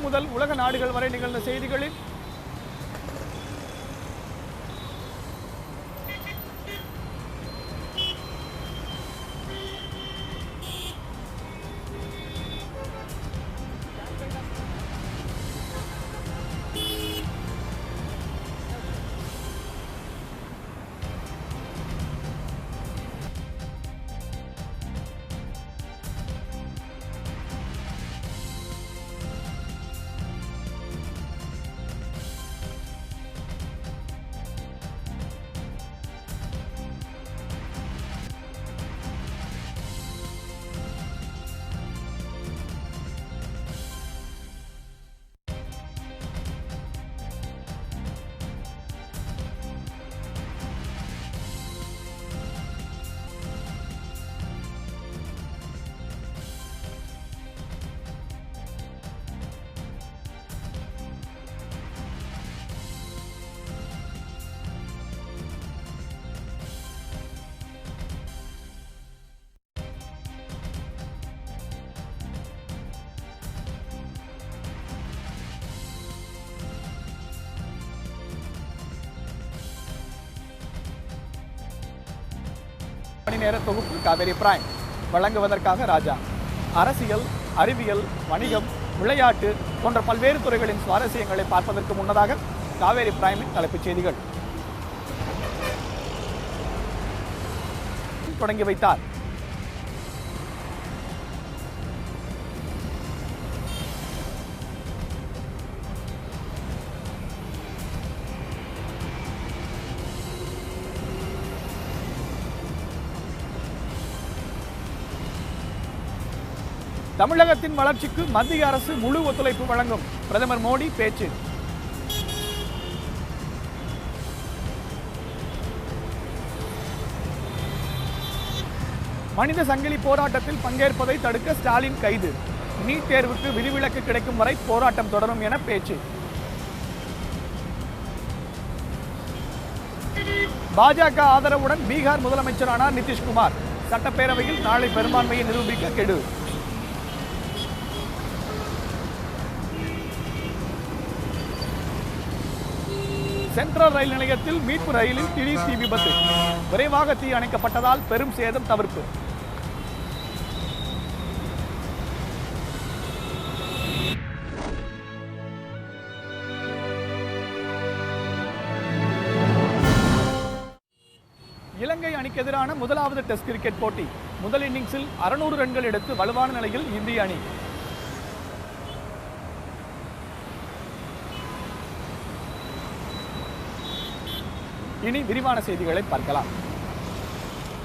முதல் உலக நாடுகள் வரை நிகழ்ந்த செய்திகளில் மணி நேர தொகுப்பு காவேரி பிரைம் வழங்குவதற்காக ராஜா. அரசியல், அறிவியல், வணிகம், விளையாட்டு போன்ற பல்வேறு துறைகளின் சுவாரஸ்யங்களை பார்ப்பதற்கு முன்னதாக காவேரி பிரைமின் தலைப்புச் செய்திகள் தொடங்கி வைத்தார். தமிழகத்தின் வளர்ச்சிக்கு மத்திய அரசு முழு ஒத்துழைப்பு வழங்கும், பிரதமர் மோடி பேச்சு. மனித சங்கிலி போராட்டத்தில் பங்கேற்பதை தடுக்க ஸ்டாலின் கைது. நீட் தேர்வுக்கு விதிவிலக்கு கிடைக்கும் வரை போராட்டம் தொடரும் என பேச்சு. பாஜக ஆதரவுடன் பீகார் முதலமைச்சரானார் நிதிஷ்குமார். சட்டப்பேரவையில் நாளை பெரும்பான்மையை நிரூபிக்க கெடு. சென்ட்ரல் ரயில் நிலையத்தில் மீட்பு ரயிலில் திடீர் தீ விபத்து. விரைவாக தீ அணைக்கப்பட்டதால் பெரும் சேதம் தவிர்ப்பு. இலங்கை அணிக்கு எதிரான முதலாவது டெஸ்ட் கிரிக்கெட் போட்டி. முதல் இன்னிங்ஸில் 600 ரன்கள் எடுத்து வலுவான நிலையில் இந்திய அணி. இனி விரிவான செய்திகளை பார்க்கலாம்.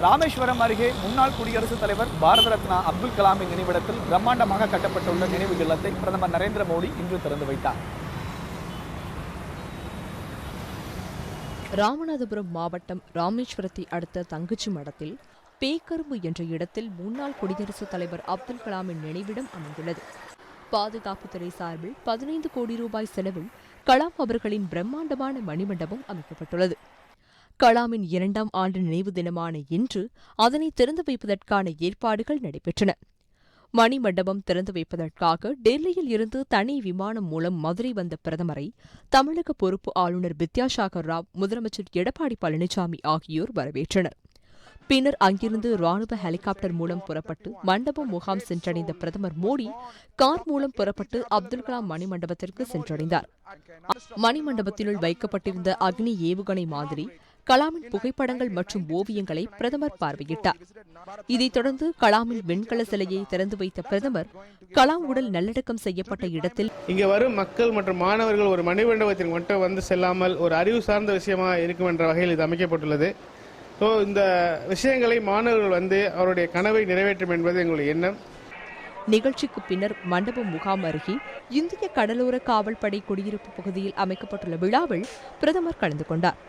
ராமேஸ்வரம் அருகே முன்னாள் குடியரசுத் தலைவர் பாரத ரத்னா அப்துல் கலாமின் நினைவிடத்தில் பிரம்மாண்டமாக கட்டப்பட்டுள்ள நினைவு இல்லத்தை பிரதமர் நரேந்திர மோடி இன்று திறந்து வைத்தார். ராமநாதபுரம் மாவட்டம் ராமேஸ்வரத்தை அடுத்த தங்கச்சி மடத்தில் பேக்கரும்பு என்ற இடத்தில் முன்னாள் குடியரசுத் தலைவர் அப்துல் கலாமின் நினைவிடம் அமைந்துள்ளது. பாதுகாப்புத்துறை சார்பில் 15 கோடி ரூபாய் செலவில் கலாம் அவர்களின் பிரம்மாண்டமான மணிமண்டபம் அமைக்கப்பட்டுள்ளது. கலாமின் 2ஆம் ஆண்டு நினைவு தினமான இன்று அதனை திறந்து வைப்பதற்கான ஏற்பாடுகள் நடைபெற்றன. மணிமண்டபம் திறந்து வைப்பதற்காக டெல்லியில் இருந்து தனி விமானம் மூலம் மதுரை வந்த பிரதமரை தமிழக பொறுப்பு ஆளுநர் வித்யாசாகர் ராவ், முதலமைச்சர் எடப்பாடி பழனிசாமி ஆகியோர் வரவேற்றனர். பின்னர் அங்கிருந்து ராணுவ ஹெலிகாப்டர் மூலம் புறப்பட்டு மண்டபம் முகாம் சென்றடைந்த பிரதமர் மோடி கார் மூலம் புறப்பட்டு அப்துல் கலாம் மணிமண்டபத்திற்கு சென்றடைந்தார். மணிமண்டபத்தினுள் வைக்கப்பட்டிருந்த அக்னி ஏவுகணை மாதிரி, கலாமின் புகைப்படங்கள் மற்றும் ஓவியங்களை பிரதமர் பார்வையிட்டார். இதைத் தொடர்ந்து கலாமின் வெண்கல சிலையை திறந்து வைத்த பிரதமர் கலாம் உடல் நல்லடக்கம் செய்யப்பட்ட இடத்தில் இங்கே வரும் மக்கள் மற்றும் மாணவர்கள் ஒரு மணிமண்டபத்திற்கு மட்டும் வந்து செல்லாமல் ஒரு அறிவு சார்ந்த விஷயமா இருக்கும் என்ற வகையில் இது அமைக்கப்பட்டுள்ளது. ஸோ இந்த விஷயங்களை மாணவர்கள் வந்து அவருடைய கனவை நிறைவேற்றும் என்பது எங்களுடைய எண்ணம். நிகழ்ச்சிக்கு பின்னர் மண்டபம் முகாம் அருகே இந்திய கடலோர காவல்படை குடியிருப்பு பகுதியில் அமைக்கப்பட்டுள்ள விழாவில் பிரதமர் கலந்து கொண்டார்.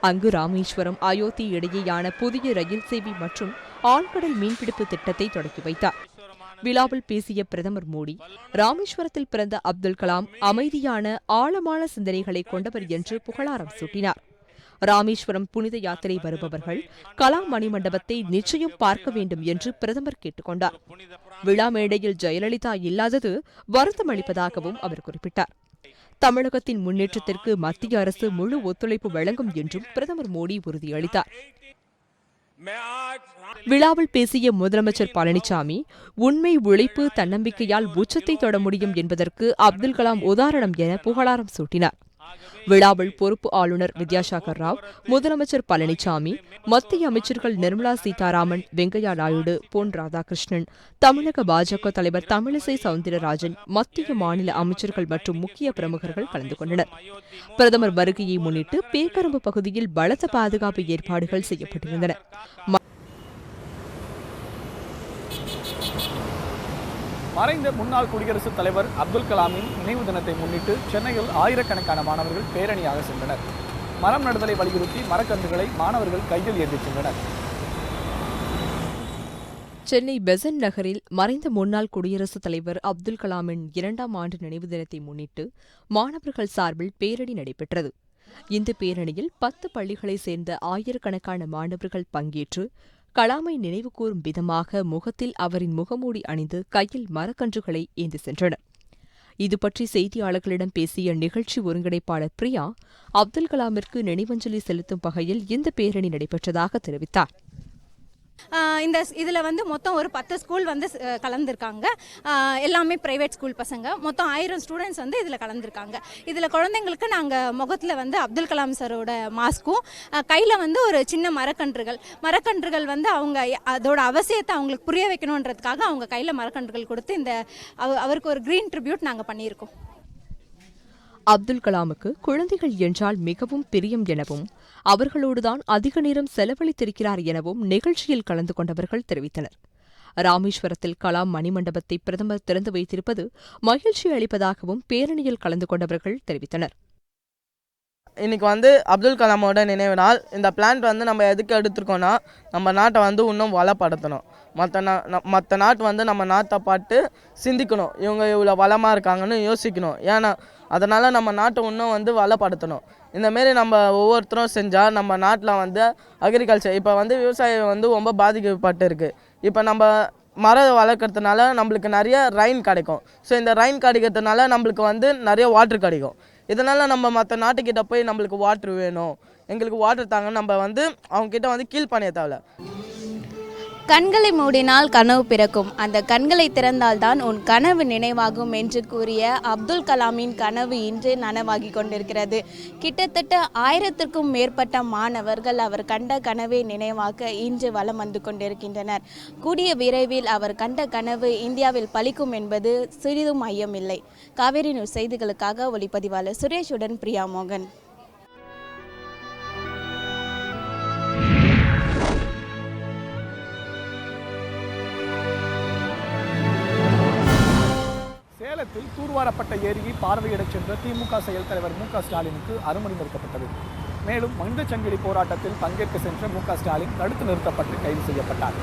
அங்கு ராமேஸ்வரம், அயோத்தி இடையேயான புதிய ரயில் சேவை மற்றும் ஆழ்கடல் மீன்பிடிப்பு திட்டத்தை தொடங்கி வைத்தார். விழாவில் பேசிய பிரதமர் மோடி, ராமேஸ்வரத்தில் பிறந்த அப்துல் கலாம் அமைதியான, ஆழமான சிந்தனைகளை கொண்டவர் என்று புகழாரம் சூட்டினார். ராமேஸ்வரம் புனித யாத்திரை வருபவர்கள் கலாம் மணிமண்டபத்தை நிச்சயம் பார்க்க வேண்டும் என்று பிரதமர் கேட்டுக் கொண்டார். விழா மேடையில் ஜெயலலிதா இல்லாதது வருத்தம் அளிப்பதாகவும் அவர் குறிப்பிட்டார். தமிழகத்தின் முன்னேற்றத்திற்கு மத்திய அரசு முழு ஒத்துழைப்பு வழங்கும் என்றும் பிரதமர் மோடி உறுதியளித்தார். விழாவில் பேசிய முதலமைச்சர் பழனிசாமி, உண்மை உழைப்பு தன்னம்பிக்கையால் உச்சத்தை தொட முடியும் என்பதற்கு அப்துல் கலாம் உதாரணம் என புகழாரம் சூட்டினார். விழாவில் பொறுப்பு ஆளுநர் வித்யாசாகர் ராவ், முதலமைச்சர் பழனிசாமி, மத்திய அமைச்சர்கள் நிர்மலா சீதாராமன், வெங்கையா நாயுடு, பொன் ராதாகிருஷ்ணன், தமிழக பாஜக தலைவர் தமிழிசை சவுந்தரராஜன், மத்திய மாநில அமைச்சர்கள் மற்றும் முக்கிய பிரமுகர்கள் கலந்து கொண்டனர். பிரதமர் வருகையை முன்னிட்டு பேக்கரும்பு பகுதியில் பலத்த பாதுகாப்பு ஏற்பாடுகள் செய்யப்பட்டிருந்தன. மறைந்த முன்னாள் குடியரசுத் தலைவர் அப்துல் கலாமின் நினைவு தினத்தை முன்னிட்டு சென்னையில் ஆயிரக்கணக்கான மாணவர்கள் பேரணியாக சென்றனர். மரம் நடுதலை வலியுறுத்தி மரக்கன்றுகளை மாணவர்கள் கையில் ஏந்திச் சென்றனர். சென்னை பெசன்ட் நகரில் மறைந்த முன்னாள் குடியரசுத் தலைவர் அப்துல் கலாமின் 2ஆம் ஆண்டு நினைவு தினத்தை முன்னிட்டு மாணவர்கள் சார்பில் பேரணி நடைபெற்றது. இந்த பேரணியில் 10 பள்ளிகளைச் சேர்ந்த ஆயிரக்கணக்கான மாணவர்கள் பங்கேற்று கலாமை நினைவுகூரும் விதமாக முகத்தில் அவரின் முகமூடி அணிந்து கையில் மரக்கன்றுகளை ஏந்தி சென்றனர். இதுபற்றி செய்தியாளர்களிடம் பேசிய நிகழ்ச்சி ஒருங்கிணைப்பாளர் பிரியா, அப்துல் கலாமிற்கு நினைவஞ்சலி செலுத்தும் வகையில் இந்த பேரணி நடைபெற்றதாக தெரிவித்தார். இதில் மொத்தம் ஒரு 10 ஸ்கூல் கலந்துருக்காங்க. எல்லாமே ப்ரைவேட் ஸ்கூல் பசங்க. மொத்தம் 1000 ஸ்டூடெண்ட்ஸ் இதில் கலந்துருக்காங்க. இதில் குழந்தைங்களுக்கு நாங்கள் முகத்தில் அப்துல் கலாம் சரோட மாஸ்க்கும் கையில் ஒரு சின்ன மரக்கன்றுகள் அவங்க அதோட அவசியத்தை அவங்களுக்கு புரிய வைக்கணுன்றதுக்காக அவங்க கையில் மரக்கன்றுகள் கொடுத்து அவருக்கு ஒரு கிரீன் ட்ரிபியூட் நாங்கள் பண்ணியிருக்கோம். அப்துல் கலாமுக்கு குழந்தைகள் என்றால் மிகவும் பிரியம் எனவும் அவர்களோடுதான் அதிக நேரம் செலவழித்திருக்கிறார் எனவும் நிகழ்ச்சியில் கலந்து கொண்டவர்கள் தெரிவித்தனர். ராமேஸ்வரத்தில் கலாம் மணிமண்டபத்தை பிரதமர் திறந்து வைத்திருப்பது மகிழ்ச்சி அளிப்பதாகவும் பேரணியில் கலந்து கொண்டவர்கள் தெரிவித்தனர். இன்னைக்கு அப்துல் கலாமோட நினைவு நாள். இந்த பிளான்ட் நம்ம எதுக்கு எடுத்துருக்கோன்னா, நம்ம நாட்டை இன்னும் வளப்படுத்தணும். மற்ற நாட்டு நம்ம நாட்டை பார்த்து சிந்திக்கணும். இவங்க இவ்வளோ வளமாக இருக்காங்கன்னு யோசிக்கணும். ஏன்னா அதனால் நம்ம நாட்டை இன்னும் வளப்படுத்தணும். இந்தமாரி நம்ம ஒவ்வொருத்தரும் செஞ்சால் நம்ம நாட்டில் அக்ரிகல்ச்சர் இப்போ விவசாயம் ரொம்ப பாதிக்கப்பட்டு இருக்குது. இப்போ நம்ம மரம் வளர்க்குறதுனால நம்மளுக்கு நிறைய ரெயின் கிடைக்கும். ஸோ இந்த ரெயின் கிடைக்கிறதுனால நம்மளுக்கு நிறைய வாட்டர் கிடைக்கும். இதனால் நம்ம மற்ற நாட்டுக்கிட்ட போய் நம்மளுக்கு வாட்ரு வேணும், எங்களுக்கு வாட்டர் தாங்க நம்ம அவங்கக்கிட்ட கீழ் பண்ணிய தேவை. கண்களை மூடினால் கனவு பிறக்கும், அந்த கண்களை திறந்தால்தான் உன் கனவு நினைவாகும் என்று கூறிய அப்துல் கலாமின் கனவு இன்று நனவாகி கொண்டிருக்கிறது. கிட்டத்தட்ட 1000க்கும் மேற்பட்ட மாணவர்கள் அவர் கண்ட கனவை நினைவாக்க இன்று வலம் வந்து கொண்டிருக்கின்றனர். கூடிய விரைவில் அவர் கண்ட கனவு இந்தியாவில் பலிக்கும் என்பது சிறிதும் ஐயமில்லை. காவேரி நியூஸ் செய்திகளுக்காக ஒளிப்பதிவாளர் சுரேஷுடன் பிரியா மோகன். சேலத்தில் தூர்வாரப்பட்ட ஏரியை பார்வையிடச் சென்ற திமுக செயல் தலைவர் மு க ஸ்டாலினுக்கு அனுமதி மறுக்கப்பட்டது. மேலும் மனித சங்கிலி போராட்டத்தில் பங்கேற்க சென்ற மு க ஸ்டாலின் தடுத்து நிறுத்தப்பட்டு கைது செய்யப்பட்டார்.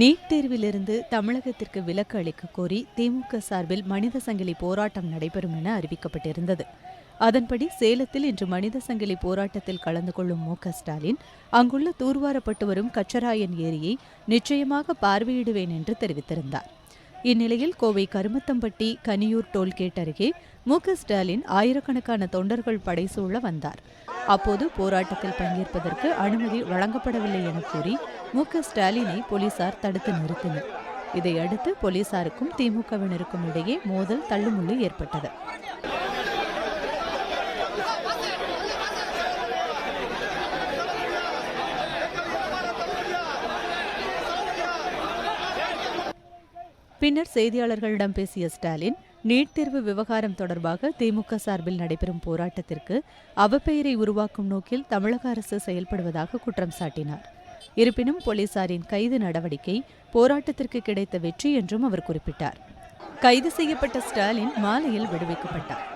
நீட் தேர்விலிருந்து தமிழகத்திற்கு விலக்கு அளிக்க கோரி திமுக சார்பில் மனித சங்கிலி போராட்டம் நடைபெறும் என அறிவிக்கப்பட்டிருந்தது. அதன்படி சேலத்தில் இன்று மனித சங்கிலி போராட்டத்தில் கலந்து கொள்ளும் மு க ஸ்டாலின் அங்குள்ள தூர்வாரப்பட்டு வரும் கச்சராயன் ஏரியை நிச்சயமாக பார்வையிடுவேன் என்று தெரிவித்திருந்தார். இந்நிலையில் கோவை கருமத்தம்பட்டி கனியூர் டோல்கேட் அருகே மு க ஸ்டாலின் ஆயிரக்கணக்கான தொண்டர்கள் படைசூழ வந்தார். அப்போது போராட்டத்தில் பங்கேற்பதற்கு அனுமதி வழங்கப்படவில்லை என கூறி மு க ஸ்டாலினை போலீசார் தடுத்து நிறுத்தினர். இதையடுத்து போலீசாருக்கும் திமுகவினருக்கும் இடையே மோதல் தள்ளுமுள்ளு ஏற்பட்டது. பின்னர் செய்தியாளர்களிடம் பேசிய ஸ்டாலின், நீட் தேர்வு விவகாரம் தொடர்பாக திமுக சார்பில் நடைபெறும் போராட்டத்திற்கு அவப்பெயரை உருவாக்கும் நோக்கில் தமிழக அரசு செயல்படுவதாக குற்றம் சாட்டினார். இருப்பினும் போலீசாரின் கைது நடவடிக்கை போராட்டத்திற்கு கிடைத்த வெற்றி என்றும் அவர் குறிப்பிட்டார். கைது செய்யப்பட்ட ஸ்டாலின் மாலையில் விடுவிக்கப்பட்டார்.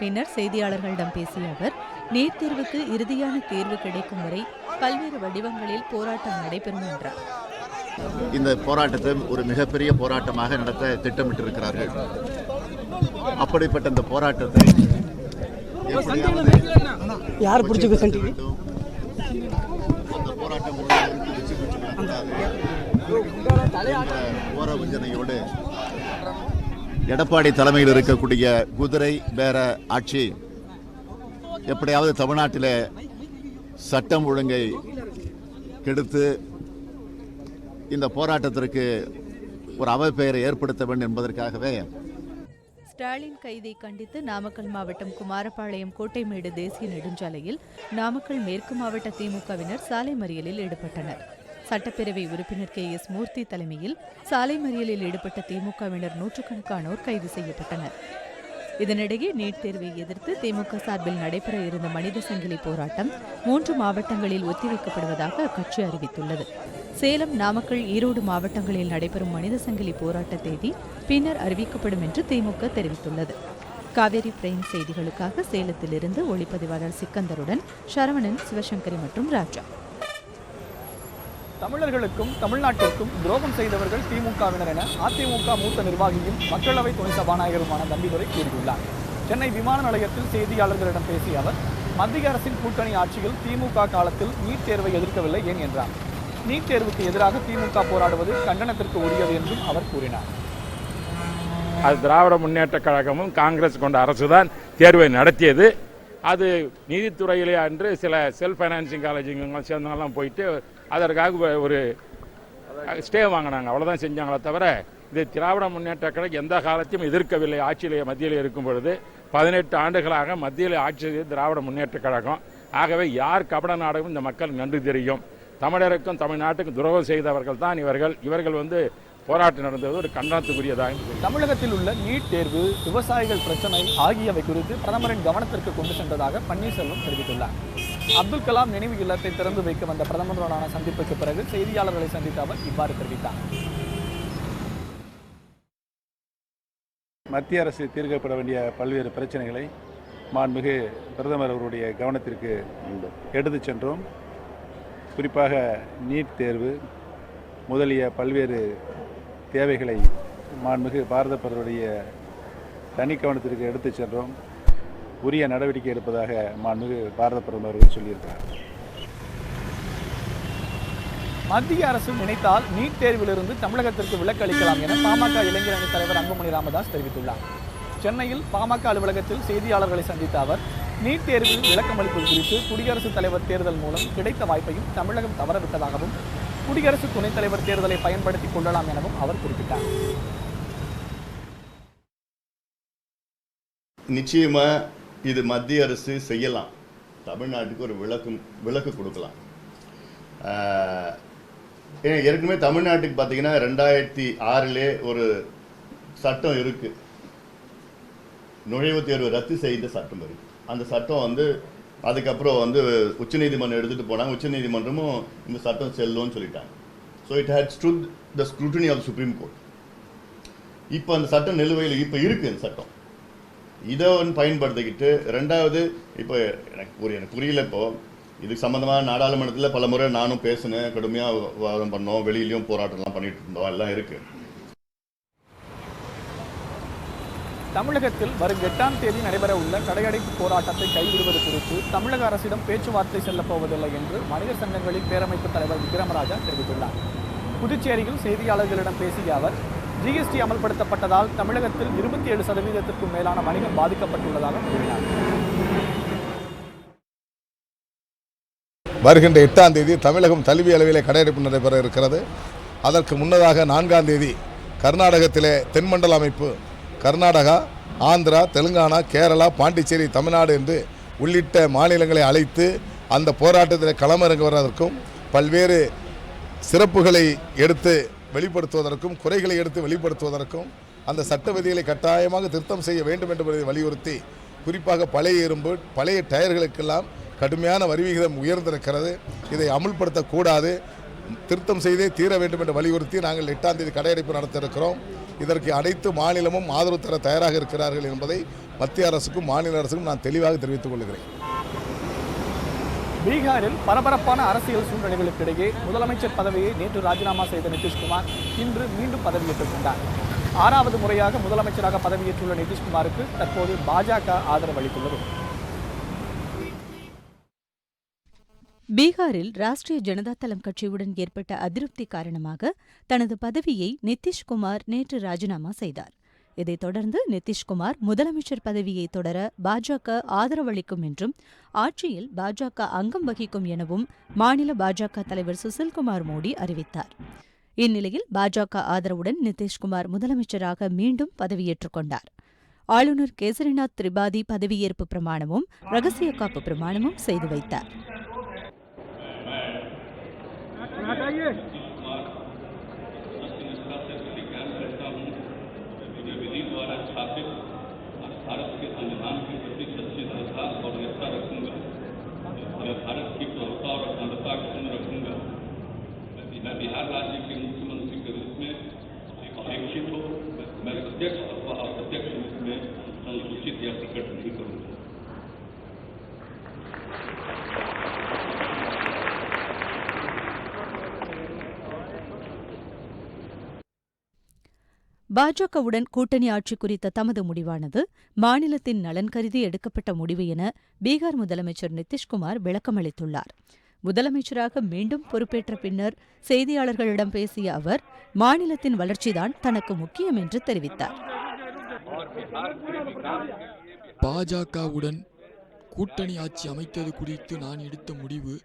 பின்னர் செய்தியாளர்களிடம் பேசிய அவர், நீட் தேர்வுக்கு இறுதியான தேர்வு கிடைக்கும் வரை பல்வேறு வடிவங்களில் போராட்டம் நடைபெறும் என்றார். இந்த போராட்டத்தை ஒரு மிகப்பெரிய போராட்டமாக நடத்த திட்டமிட்டிருக்கிறார்கள். அப்படிப்பட்ட இந்த போராட்டத்தை யார் பிடிச்சிக்க சண்டி அந்த போராட்டம் ஓரவஞ்சனையோடு எடப்பாடி தலைமையில் இருக்கக்கூடிய குதிரை பேர ஆட்சி எப்படியாவது தமிழ்நாட்டில் சட்டம் ஒழுங்கை கெடுத்து இந்த போராட்டத்திற்கு ஒரு அவப்பெயரை ஏற்படுத்த வேண்டும் என்பதற்காகவே ஸ்டாலின் கைதை கண்டித்து நாமக்கல் மாவட்டம் குமாரபாளையம் கோட்டைமேடு தேசிய நெடுஞ்சாலையில் நாமக்கல் மேற்கு மாவட்ட திமுகவினர் சாலை மறியலில் ஈடுபட்டனர். சட்டப்பேரவை உறுப்பினர் KS மூர்த்தி தலைமையில் சாலை மறியலில் ஈடுபட்ட திமுகவினர் நூற்றுக்கணக்கானோர் கைது செய்யப்பட்டனர். இதனிடையே நீட் தேர்வை எதிர்த்து திமுக சார்பில் நடைபெற இருந்த மனித சங்கிலி போராட்டம் 3 மாவட்டங்களில் ஒத்திவைக்கப்படுவதாக அக்கட்சி அறிவித்துள்ளது. சேலம், நாமக்கல், ஈரோடு மாவட்டங்களில் நடைபெறும் மனித சங்கிலி போராட்ட தேதி பின்னர் அறிவிக்கப்படும் என்று திமுக தெரிவித்துள்ளது. காவேரி பிரைம் செய்திகளுக்காக சேலத்திலிருந்து ஒளிப்பதிவாளர் சிக்கந்தருடன் சரவணன், சிவசங்கரி மற்றும் ராஜா. தமிழர்களுக்கும் தமிழ்நாட்டிற்கும் துரோகம் செய்தவர்கள் திமுகவினர் என அதிமுக மூத்த நிர்வாகியும் மக்களவை துணை சபாநாயகருமான தம்பிதுரை கூறியுள்ளார். சென்னை விமான நிலையத்தில் செய்தியாளர்களிடம் பேசிய அவர், மத்திய அரசின் கூட்டணி ஆட்சியில் திமுக காலத்தில் நீட் தேர்வை எதிர்க்கவில்லை ஏன் என்றார். நீட் தேர்வுக்கு எதிராக திமுக போராடுவது கண்டனத்திற்கு உரியது என்றும் அவர் கூறினார். அது திராவிட முன்னேற்ற கழகமும் காங்கிரஸ் கொண்ட அரசுதான் தேர்வை நடத்தியது. அது நீதித்துறையிலே அன்று சில செல்ஃப் ஃபைனான்சிங் காலேஜுங்க சேர்ந்தவங்கலாம் போயிட்டு அதற்காக ஒரு ஸ்டே வாங்கினாங்க, அவ்வளோதான் செஞ்சாங்களே தவிர இது திராவிட முன்னேற்ற கழகம் எந்த காலத்தையும் எதிர்க்கவில்லை. ஆட்சியிலே மத்தியில் இருக்கும் பொழுது 18 ஆண்டுகளாக மத்தியில் ஆட்சி செய்து திராவிட முன்னேற்ற கழகம். ஆகவே யார் கபட நாடகம் இந்த மக்கள் நன்றி தெரியும். தமிழருக்கும் தமிழ்நாட்டுக்கும் துரோகம் செய்தவர்கள் தான் இவர்கள் போராட்டம் நடந்தது ஒரு கண்டனத்துக்குரியதாக. தமிழகத்தில் உள்ள நீட் தேர்வு, விவசாயிகள் பிரச்சனை ஆகியவை குறித்து பிரதமரின் கவனத்திற்கு கொண்டு சென்றதாக பன்னீர்செல்வம் தெரிவித்துள்ளார். அப்துல் கலாம் நினைவு இல்லத்தை திறந்து வைக்க வந்த பிரதமருடனான சந்திப்புக்கு பிறகு செய்தியாளர்களை சந்தித்த அவர் இவ்வாறு தெரிவித்தார். மத்திய அரசு தீர்க்கப்பட வேண்டிய பல்வேறு பிரச்சனைகளை மாண்புமிகு பிரதமர் அவருடைய கவனத்திற்கு எடுத்துச் சென்றோம். குறிப்பாக நீட் தேர்வு முதலிய பல்வேறு தேவைகளை மாண்புமிகு பாரத பிரதமருடைய தனி கவனத்திற்கு எடுத்துச் சென்றோம். உரிய நடவடிக்கை எடுப்பதாக மாண்புமிகு பாரத பிரதமர் அவர்கள் சொல்லியிருக்கிறார். மத்திய அரசு நினைத்தால் நீட் தேர்விலிருந்து தமிழகத்திற்கு விலக்கு அளிக்கலாம் என பாமக இளைஞர் அணி தலைவர் அன்புமணி ராமதாஸ் தெரிவித்துள்ளார். சென்னையில் பாமக அலுவலகத்தில் செய்தியாளர்களை சந்தித்த அவர், நீட் தேர்வில் விளக்கமளிப்பது குறித்து குடியரசுத் தலைவர் தேர்தல் மூலம் கிடைத்த வாய்ப்பையும் தமிழகம் தவறவிட்டதாகவும் குடியரசு துணைத் தலைவர் தேர்தலை பயன்படுத்திக் கொள்ளலாம் எனவும் அவர் குறிப்பிட்டார். நிச்சயமா இது மத்திய அரசு செய்யலாம். தமிழ்நாட்டுக்கு ஒரு விலக்கு கொடுக்கலாம். ஏற்கனவே தமிழ்நாட்டுக்கு பார்த்தீங்கன்னா 2006 ஒரு சட்டம் இருக்கு, நுழைவுத் தேர்வு ரத்து செய்த சட்டம் இருக்கு. அந்த சட்டம் அதுக்கப்புறம் உச்சநீதிமன்றம் எடுத்துட்டு போனாங்க. உச்சநீதிமன்றமும் இந்த சட்டம் செல்லும்னு சொல்லிட்டாங்க. So it had stood the scrutiny of supreme court. இப்போ அந்த சட்டம் நிலுவையில் இப்போ இருக்கு. இந்த சட்டம் இதை பயன்படுத்திக்கிட்டு ரெண்டாவது இப்போ எனக்கு புரியல. இப்போ இதுக்கு சம்பந்தமாக நாடாளுமன்றத்தில் பல முறை நானும் பேசினேன், கடுமையாக விவாதம் பண்ணோம், வெளியிலையும் போராட்டம்லாம் பண்ணிட்டு இருந்தோம், எல்லாம் இருக்கு. தமிழகத்தில் வரும் 8ஆம் தேதி நடைபெற உள்ள கடையடைப்பு போராட்டத்தை கைவிடுவது குறித்து தமிழக அரசிடம் பேச்சுவார்த்தை செல்லப் போவதில்லை என்று வணிகர் சங்கங்களின் பேரமைப்பு தலைவர் விக்ரமராஜா தெரிவித்துள்ளார். புதுச்சேரியில் செய்தியாளர்களிடம் பேசிய அவர், GST அமல்படுத்தப்பட்டதால் தமிழகத்தில் 27% மேலான வணிகம் பாதிக்கப்பட்டுள்ளதாக கூறினார். வருகின்ற 8ஆம் தேதி தமிழகம் தழுவிய அளவிலே கடையடைப்பு நடைபெற இருக்கிறது. அதற்கு முன்னதாக 4ஆம் தேதி கர்நாடகத்திலே தென்மண்டல அமைப்பு கர்நாடகா, ஆந்திரா, தெலுங்கானா, கேரளா, பாண்டிச்சேரி, தமிழ்நாடு என்று உள்ளிட்ட மாநிலங்களை அழைத்து அந்த போராட்டத்தில் களமிறங்குவதற்கும் பல்வேறு சிறப்புகளை எடுத்து வெளிப்படுத்துவதற்கும் குறைகளை எடுத்து வெளிப்படுத்துவதற்கும் அந்த சட்ட விதிகளை கட்டாயமாக திருத்தம் செய்ய வேண்டும் என்பதை வலியுறுத்தி, குறிப்பாக பழைய இரும்பு, பழைய டயர்களுக்கெல்லாம் கடுமையான வரி விகிதம் உயர்ந்திருக்கிறது. இதை அமுல்படுத்தக்கூடாது, திருத்தம் செய்தே தீர வேண்டும் என்று வலியுறுத்தி நாங்கள் 8ஆம் தேதி கடையடைப்பு நடத்த இருக்கிறோம். இதற்கு அனைத்து மாநிலமும் ஆதரவு தர தயாராக இருக்கிறார்கள் என்பதை மத்திய அரசுக்கும் மாநில அரசுக்கும் நான் தெளிவாக தெரிவித்துக் கொள்கிறேன். பீகாரில் பரபரப்பான அரசியல் சூழ்நிலைகளுக்கிடையே முதலமைச்சர் பதவியை நேற்று ராஜினாமா செய்த நிதிஷ்குமார் இன்று மீண்டும் பதவியேற்றுக் கொண்டார். 6வது முறையாக முதலமைச்சராக பதவியேற்றுள்ள நிதிஷ்குமாருக்கு தற்போது பாஜக ஆதரவு அளித்துள்ளது. பீகாரில் ராஷ்டிரிய ஜனதா தளம் கட்சியுடன் ஏற்பட்ட அதிருப்தி காரணமாக தனது பதவியை நிதிஷ்குமார் நேற்று ராஜினாமா செய்தார். இதைத் தொடர்ந்து நிதிஷ்குமார் முதலமைச்சர் பதவியை தொடர பாஜக ஆதரவளிக்கும் என்றும் ஆட்சியில் பாஜக அங்கம் வகிக்கும் எனவும் மாநில பாஜக தலைவர் சுசில்குமார் மோடி அறிவித்தார். இந்நிலையில் பாஜக ஆதரவுடன் நிதிஷ்குமார் முதலமைச்சராக மீண்டும் பதவியேற்றுக் கொண்டார். ஆளுநர் கேசரிநாத் திரிபாதி பதவியேற்பு பிரமாணமும் ரகசிய காப்பு பிரமாணமும் செய்து வைத்தார். பாஜகவுடன் கூட்டணி ஆட்சி குறித்த தமது முடிவானது மாநிலத்தின் நலன் கருதி எடுக்கப்பட்ட முடிவு என பீகார் முதலமைச்சர் நிதிஷ்குமார் விளக்கமளித்துள்ளார். முதலமைச்சராக மீண்டும் பொறுப்பேற்ற பின்னர் செய்தியாளர்களிடம் பேசிய அவர், மாநிலத்தின் வளர்ச்சிதான் தனக்கு முக்கியம் என்று தெரிவித்தார். பாஜகவுடன் கூட்டணி ஆட்சி அமைத்தது குறித்து நான் எடுத்த முடிவு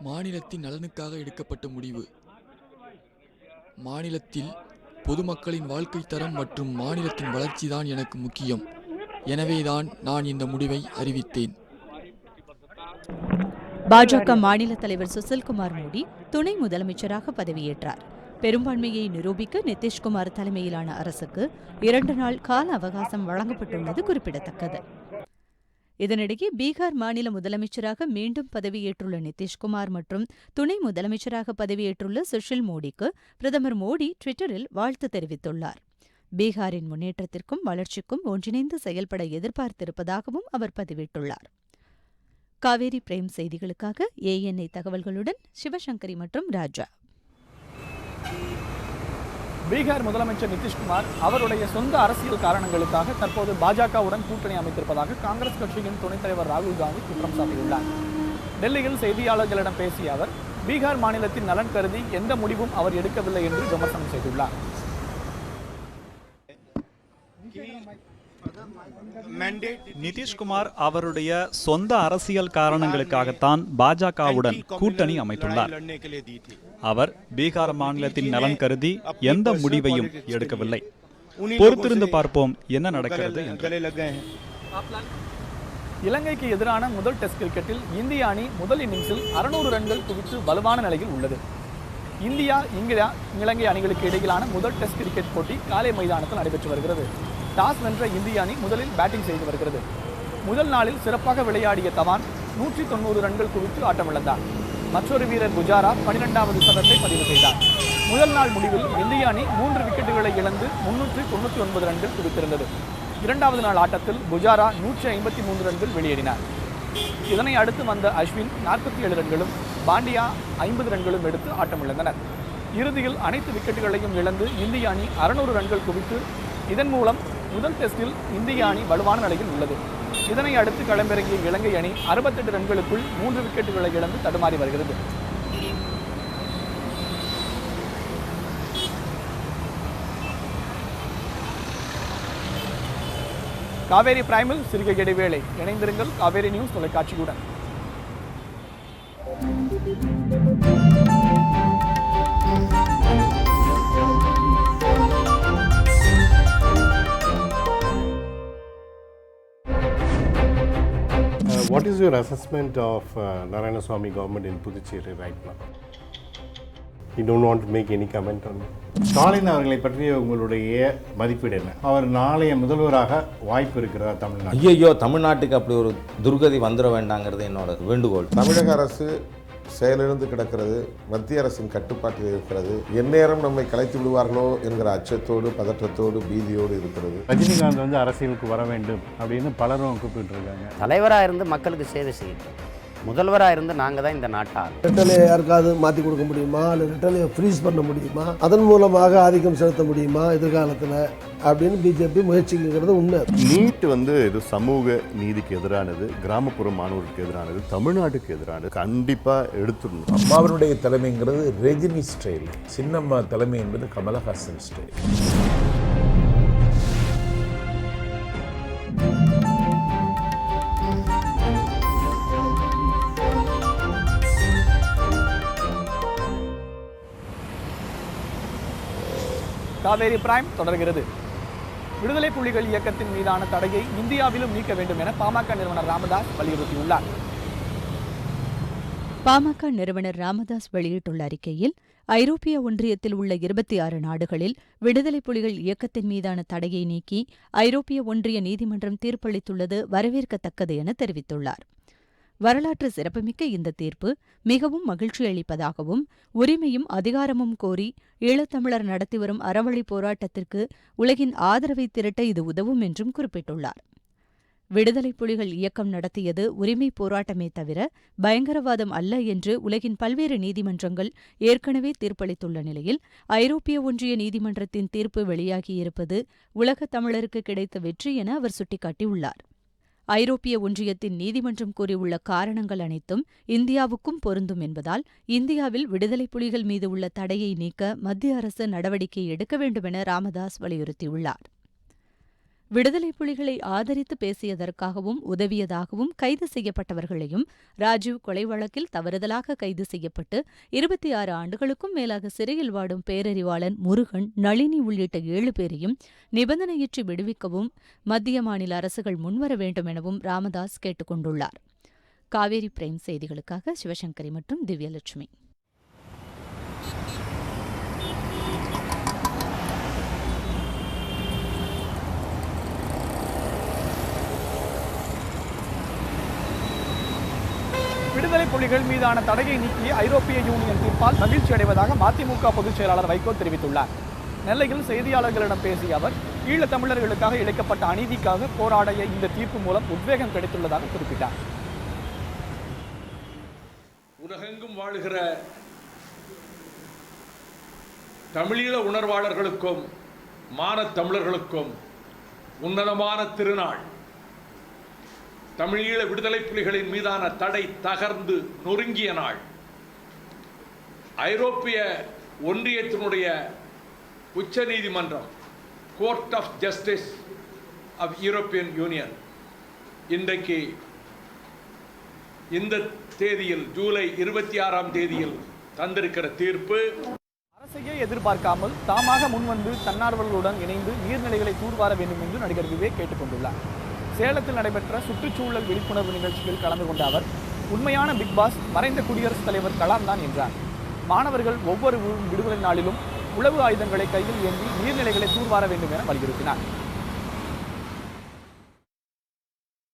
மாநிலத்தின் நலனுக்காக எடுக்கப்பட்ட முடிவு. மாநிலத்தில் பொதுமக்களின் வாழ்க்கை தரம் மற்றும் மாநிலத்தின் வளர்ச்சிதான் எனக்கு முக்கியம். எனவேதான் நான் இந்த முடிவை அறிவித்தேன். பாஜக மாநில தலைவர் சுசில்குமார் மோடி துணை முதலமைச்சராக பதவியேற்றார். பெரும்பான்மையை நிரூபிக்க நிதிஷ்குமார் தலைமையிலான அரசுக்கு 2 நாள் கால அவகாசம் வழங்கப்பட்டுள்ளது குறிப்பிடத்தக்கது. இதனிடையே பீகார் மாநில முதலமைச்சராக மீண்டும் பதவியேற்றுள்ள நிதிஷ்குமார் மற்றும் துணை முதலமைச்சராக பதவியேற்றுள்ள சுஷில் மோடிக்கு பிரதமர் மோடி ட்விட்டரில் வாழ்த்து தெரிவித்துள்ளார். பீகாரின் முன்னேற்றத்திற்கும் வளர்ச்சிக்கும் ஒன்றிணைந்து செயல்பட எதிர்பார்த்திருப்பதாகவும் அவர் பதிவிட்டுள்ளார். காவேரி பிரேம் செய்திகளுக்காக ANI தகவல்களுடன் சிவசங்கரி மற்றும் ராஜா. பீகார் முதலமைச்சர் நிதிஷ்குமார் அவருடைய சொந்த அரசியல் காரணங்களுக்காக தற்போது பாஜகவுடன் கூட்டணி அமைத்திருப்பதாக காங்கிரஸ் கட்சியின் துணைத் தலைவர் ராகுல் காந்தி குற்றம் சாட்டியுள்ளார். டெல்லியில் செய்தியாளர்களிடம் பேசிய அவர், பீகார் மாநிலத்தின் நலன் கருதி எந்த முடிவும் அவர் எடுக்கவில்லை என்று விமர்சனம் செய்துள்ளார். நிதிஷ்குமார் அவருடைய சொந்த அரசியல் காரணங்களுக்காகத்தான் பாஜகவுடன் கூட்டணி அமைத்துள்ளார். அவர் பீகார் மாநிலத்தின் நலன் கருதி எந்த முடிவையும் எடுக்கவில்லை. பொறுத்திருந்து பார்ப்போம் என்ன நடக்கிறது என்று. இலங்கைக்கு எதிரான முதல் டெஸ்ட் கிரிக்கெட்டில் இந்திய அணி முதல் இன்னிங்ஸில் 600 ரன்கள் குவித்து வலுவான நிலையில் உள்ளது. இந்தியா இலங்கை அணிகளுக்கு இடையிலான முதல் டெஸ்ட் கிரிக்கெட் போட்டி காலை மைதானத்தில் நடைபெற்று வருகிறது. டாஸ் வென்ற இந்திய அணி முதலில் பேட்டிங் செய்து வருகிறது. முதல் நாளில் சிறப்பாக விளையாடிய தவான் 190 ரன்கள் குவித்து ஆட்டமிழந்தார். மற்றொரு வீரர் புஜாரா 12வது சதத்தை பதிவு செய்தார். முதல் நாள் முடிவில் இந்திய அணி 3 விக்கெட்டுகளை இழந்து 399 ரன்கள் குவித்திருந்தது. இரண்டாவது நாள் ஆட்டத்தில் புஜாரா 153 ரன்கள் வெளியேறினார். இதனை அடுத்து வந்த அஸ்வின் 47 ரன்களும் பாண்டியா 50 ரன்களும் எடுத்து ஆட்டமிழந்தனர். இறுதியில் அனைத்து விக்கெட்டுகளையும் இழந்து இந்திய அணி 600 ரன்கள் குவித்து இதன் மூலம் முதல் டெஸ்டில் இந்திய அணி வலுவான நிலையில் உள்ளது. இதனை அடுத்து களமிறங்கிய இலங்கை அணி 68 ரன்களுக்குள் 3 விக்கெட்டுகளை இழந்து தடுமாறி வருகிறது. காவேரி பிரைமில் சிறிய இடைவேளை. இணைந்திருங்கள் காவேரி நியூஸ் தொலைக்காட்சியுடன். What is your assessment of Narayanaswamy government in Puducherry right now? You don't want to make any comment on it? Stalin அவர்களை பற்றி உங்களுடைய மதிப்பீடு என்ன? அவர் நாளைய முதல்வராக வாய்ப்பு இருக்கிறதா தமிழ்நாடு? ஐயோ, தமிழ்நாட்டுக்கு அப்படி ஒரு துர்கதி வந்துட வேண்டாங்கிறது என்னோட வேண்டுகோள். தமிழக அரசு செயலிழந்து கிடக்கிறது, மத்திய அரசின் கட்டுப்பாட்டில் இருக்கிறது. எந்நேரம் நம்மை கலைத்து விடுவார்களோ என்கிற அச்சத்தோடு, பதற்றத்தோடு, பீதியோடு இருக்கிறது. ரஜினிகாந்த் அரசியலுக்கு வர வேண்டும் அப்படின்னு பலரும் கூப்பிட்டு இருக்காங்க. தலைவராக இருந்து மக்களுக்கு சேவை செய்யணும். முதல்வராக இருந்து நாங்கள் தான் இந்த நாட்டால். ரெட்டலையை யாருக்காவது மாற்றி கொடுக்க முடியுமா, இல்லை ரெட்டலையை ஃப்ரீஸ் பண்ண முடியுமா, அதன் மூலமாக ஆதிக்கம் செலுத்த முடியுமா எதிர்காலத்தில் அப்படின்னு பிஜேபி முயற்சிக்கிறது உண்மை. நீட் இது சமூக நீதிக்கு எதிரானது, கிராமப்புற மாணவர்களுக்கு எதிரானது, தமிழ்நாட்டுக்கு எதிரானது. கண்டிப்பாக எடுத்துடணும். அம்மாவனுடைய தலைமைங்கிறது ரஜினி ஸ்டைல், சின்னம்மா தலைமை என்பது கமலஹாசன் ஸ்டைல். காவேரி பிரைம் தொடர்கிறது. விடுதலை புலிகள் இயக்கத்தின் மீதான தடையை இந்தியாவிலும் நீக்க வேண்டும் என பாமக நிறுவனர் ராமதாஸ் வலியுறுத்தியுள்ளார். பாமக நிறுவனர் ராமதாஸ் வெளியிட்டுள்ள அறிக்கையில், ஐரோப்பிய ஒன்றியத்தில் உள்ள 26 நாடுகளில் விடுதலை புலிகள் இயக்கத்தின் மீதான தடையை நீக்கி ஐரோப்பிய ஒன்றிய நீதிமன்றம் தீர்ப்பளித்துள்ளது வரவேற்கத்தக்கது என தெரிவித்துள்ளார். வரலாற்று சிறப்புமிக்க இந்த தீர்ப்பு மிகவும் மகிழ்ச்சி அளிப்பதாகவும், உரிமையும் அதிகாரமும் கோரி ஈழத்தமிழர் நடத்தி வரும் அறவழி போராட்டத்திற்கு உலகின் ஆதரவை திரட்ட இது உதவும் என்றும் குறிப்பிட்டுள்ளார். விடுதலை புலிகள் இயக்கம் நடத்தியது உரிமை போராட்டமே தவிர பயங்கரவாதம் அல்ல என்று உலகின் பல்வேறு நீதிமன்றங்கள் ஏற்கனவே தீர்ப்பளித்துள்ள நிலையில், ஐரோப்பிய ஒன்றிய நீதிமன்றத்தின் தீர்ப்பு வெளியாகியிருப்பது உலகத் தமிழருக்கு கிடைத்த வெற்றி என அவர் சுட்டிக்காட்டியுள்ளார். ஐரோப்பிய ஒன்றியத்தின் நீதிமன்றம் கூறியுள்ள காரணங்கள் அனைத்தும் இந்தியாவுக்கும் பொருந்தும் என்பதால், இந்தியாவில் விடுதலை புலிகள் மீது உள்ள தடையை நீக்க மத்திய அரசு நடவடிக்கை எடுக்க வேண்டுமென ராமதாஸ் வலியுறுத்தியுள்ளார். விடுதலை புலிகளை ஆதரித்து பேசியதற்காகவும் உதவியதாகவும் கைது செய்யப்பட்டவர்களையும், ராஜீவ் கொலை வழக்கில் தவறுதலாக கைது செய்யப்பட்டு 26 ஆண்டுகளுக்கும் மேலாக சிறையில் வாடும் பேரறிவாளன் முருகன், நளினி உள்ளிட்ட 7 பேரையும் நிபந்தனையின்றி விடுவிக்கவும் மத்திய மாநில அரசுகள் முன்வர வேண்டும் எனவும் ராமதாஸ் கேட்டுக் கொண்டுள்ளார். காவேரி பிரைம் செய்திகளுக்காக சிவசங்கரி மற்றும் திவ்யலட்சுமி. விடுதலை புலிகள் மீதான தடையை நீக்கிய ஐரோப்பிய யூனியன் தீர்ப்பால் மகிழ்ச்சி அடைவதாக மதிமுக பொதுச் செயலாளர் வைகோ தெரிவித்துள்ளார். நெல்லையில் செய்தியாளர்களிடம் பேசிய அவர், ஈழத் தமிழர்களுக்காக இழைக்கப்பட்ட அநீதிக்காக போராடிய இந்த தீர்ப்பு மூலம் உத்வேகம் கிடைத்துள்ளதாக குறிப்பிட்டார். உலகெங்கும் வாழுகிற தமிழீழ உணர்வாளர்களுக்கும் மானத் தமிழர்களுக்கும் உன்னதமான திருநாள். தமிழீழ விடுதலை புலிகளின் மீதான தடை தகர்ந்து நொறுங்கிய நாள். ஐரோப்பிய ஒன்றியத்தினுடைய உச்ச நீதிமன்றம், court of justice of European union, இன்றைக்கு இந்த தேதியில் ஜூலை 26ஆம் தேதியில் தந்திருக்கிற தீர்ப்பு, அரசையே எதிர்பார்க்காமல் தாமாக முன்வந்து தன்னார்வலர்களுடன் இணைந்து நீர்நிலைகளை தூர்வார வேண்டும் என்று நடிகர் விவேக் கேட்டுக் கொண்டுள்ளார். சேலத்தில் நடைபெற்ற சுற்றுச்சூழல் விழிப்புணர்வு நிகழ்ச்சியில் கலந்து கொண்ட அவர், உண்மையான பிக் பாஸ் மறைந்த குடியரசுத் தலைவர் கலாம் தான் என்றார். மாணவர்கள் ஒவ்வொரு விடுமுறை நாளிலும் உளவு ஆயுதங்களை கையில் ஏந்தி நீர்நிலைகளை தூர்வார வேண்டும் என வலியுறுத்தினார்.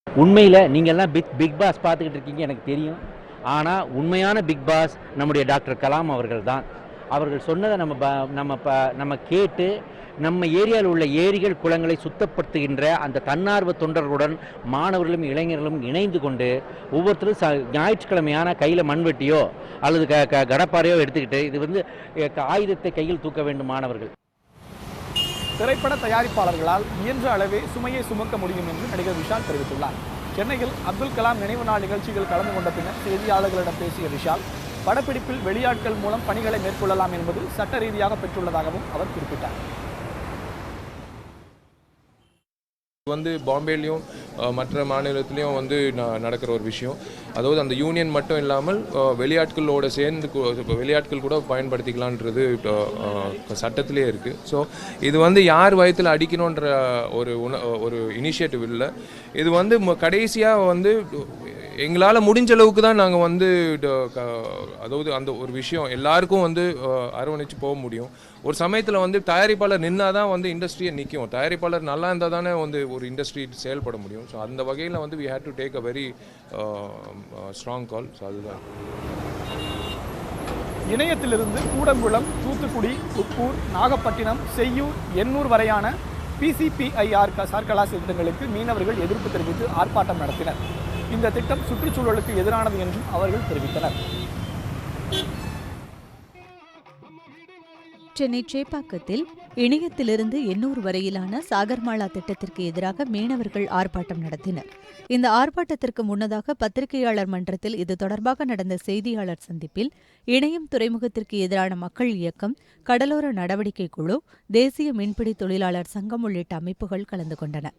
உண்மையில் நீங்கள்லாம் பிக் பாஸ் பார்த்துக்கிட்டு இருக்கீங்க, எனக்கு தெரியும். ஆனால் உண்மையான பிக் பாஸ் நம்முடைய டாக்டர் கலாம் அவர்கள் தான். அவர்கள் சொன்னதை நம்ம கேட்டு நம்ம ஏரியாவில் உள்ள ஏரிகள் குளங்களை சுத்தப்படுத்துகின்ற அந்த தன்னார்வ தொண்டர்களுடன் மாணவர்களும் இளைஞர்களும் இணைந்து கொண்டு ஒவ்வொருத்தரும் ஞாயிற்றுக்கிழமையான கையில் மண்வெட்டியோ அல்லது கடப்பாறையோ எடுத்துக்கிட்டு இது ஆயுதத்தை கையில் தூக்க வேண்டும் மாணவர்கள். திரைப்பட தயாரிப்பாளர்களால் இயன்ற அளவே சுமையை சுமக்க முடியும் என்று நடிகர் விஷால் தெரிவித்துள்ளார். சென்னையில் அப்துல் கலாம் நினைவு நாள் நிகழ்ச்சிகள் கலந்து கொண்ட பின்னர் செய்தியாளர்களிடம் பேசிய விஷால், படப்பிடிப்பில் வெளியாட்கள் மூலம் பணிகளை மேற்கொள்ளலாம் என்பது சட்ட ரீதியாக பெற்றுள்ளதாகவும் அவர் குறிப்பிட்டார். பாம்பேலையும் மற்ற மாநிலத்திலையும் நடக்கிற ஒரு விஷயம். அதாவது அந்த யூனியன் மட்டும் இல்லாமல் வெளியாட்களோட சேர்ந்து வெளியாட்கள் கூட பயன்படுத்திக்கலான்றது சட்டத்திலே இருக்குது. ஸோ இது யார் வயத்தில் அடிக்கணுன்ற ஒரு இனிஷியேட்டிவ் இல்லை. இது கடைசியாக எங்களால் முடிஞ்ச அளவுக்கு தான் நாங்கள் அதாவது அந்த ஒரு விஷயம் எல்லாருக்கும் அரவணைச்சு போக முடியும். ஒரு சமயத்தில் தயாரிப்பாளர் நின்னா தான் இண்டஸ்ட்ரியை நிற்கும். தயாரிப்பாளர் நல்லா இருந்தால் தானே ஒரு இண்டஸ்ட்ரி செயல்பட முடியும். ஸோ அந்த வகையில் we had to take a very strong call. So அதுதான். இணையத்திலிருந்து கூடங்குளம், தூத்துக்குடி, உப்பூர், நாகப்பட்டினம், செய்யூர், எண்ணூர் வரையான PCPIR சார்கலாஸ் திட்டங்களுக்கு மீனவர்கள் எதிர்ப்பு தெரிவித்து ஆர்ப்பாட்டம் நடத்தினர். இந்த திட்டம் சுற்றுச்சூழலுக்கு எதிரானது என்றும் அவர்கள் தெரிவித்தனர். சென்னை சேப்பாக்கத்தில் இணையத்திலிருந்து எண்ணூர் வரையிலான சாகர்மாலா திட்டத்திற்கு எதிராக மீனவர்கள் ஆர்ப்பாட்டம் நடத்தினர். இந்த ஆர்ப்பாட்டத்திற்கு முன்னதாக பத்திரிகையாளர் மன்றத்தில் இது தொடர்பாக நடந்த செய்தியாளர் சந்திப்பில் இணையம் துறைமுகத்திற்கு எதிரான மக்கள் இயக்கம், கடலோர நடவடிக்கை குழு, தேசிய மீன்பிடி தொழிலாளர் சங்கம் உள்ளிட்ட அமைப்புகள் கலந்து கொண்டன.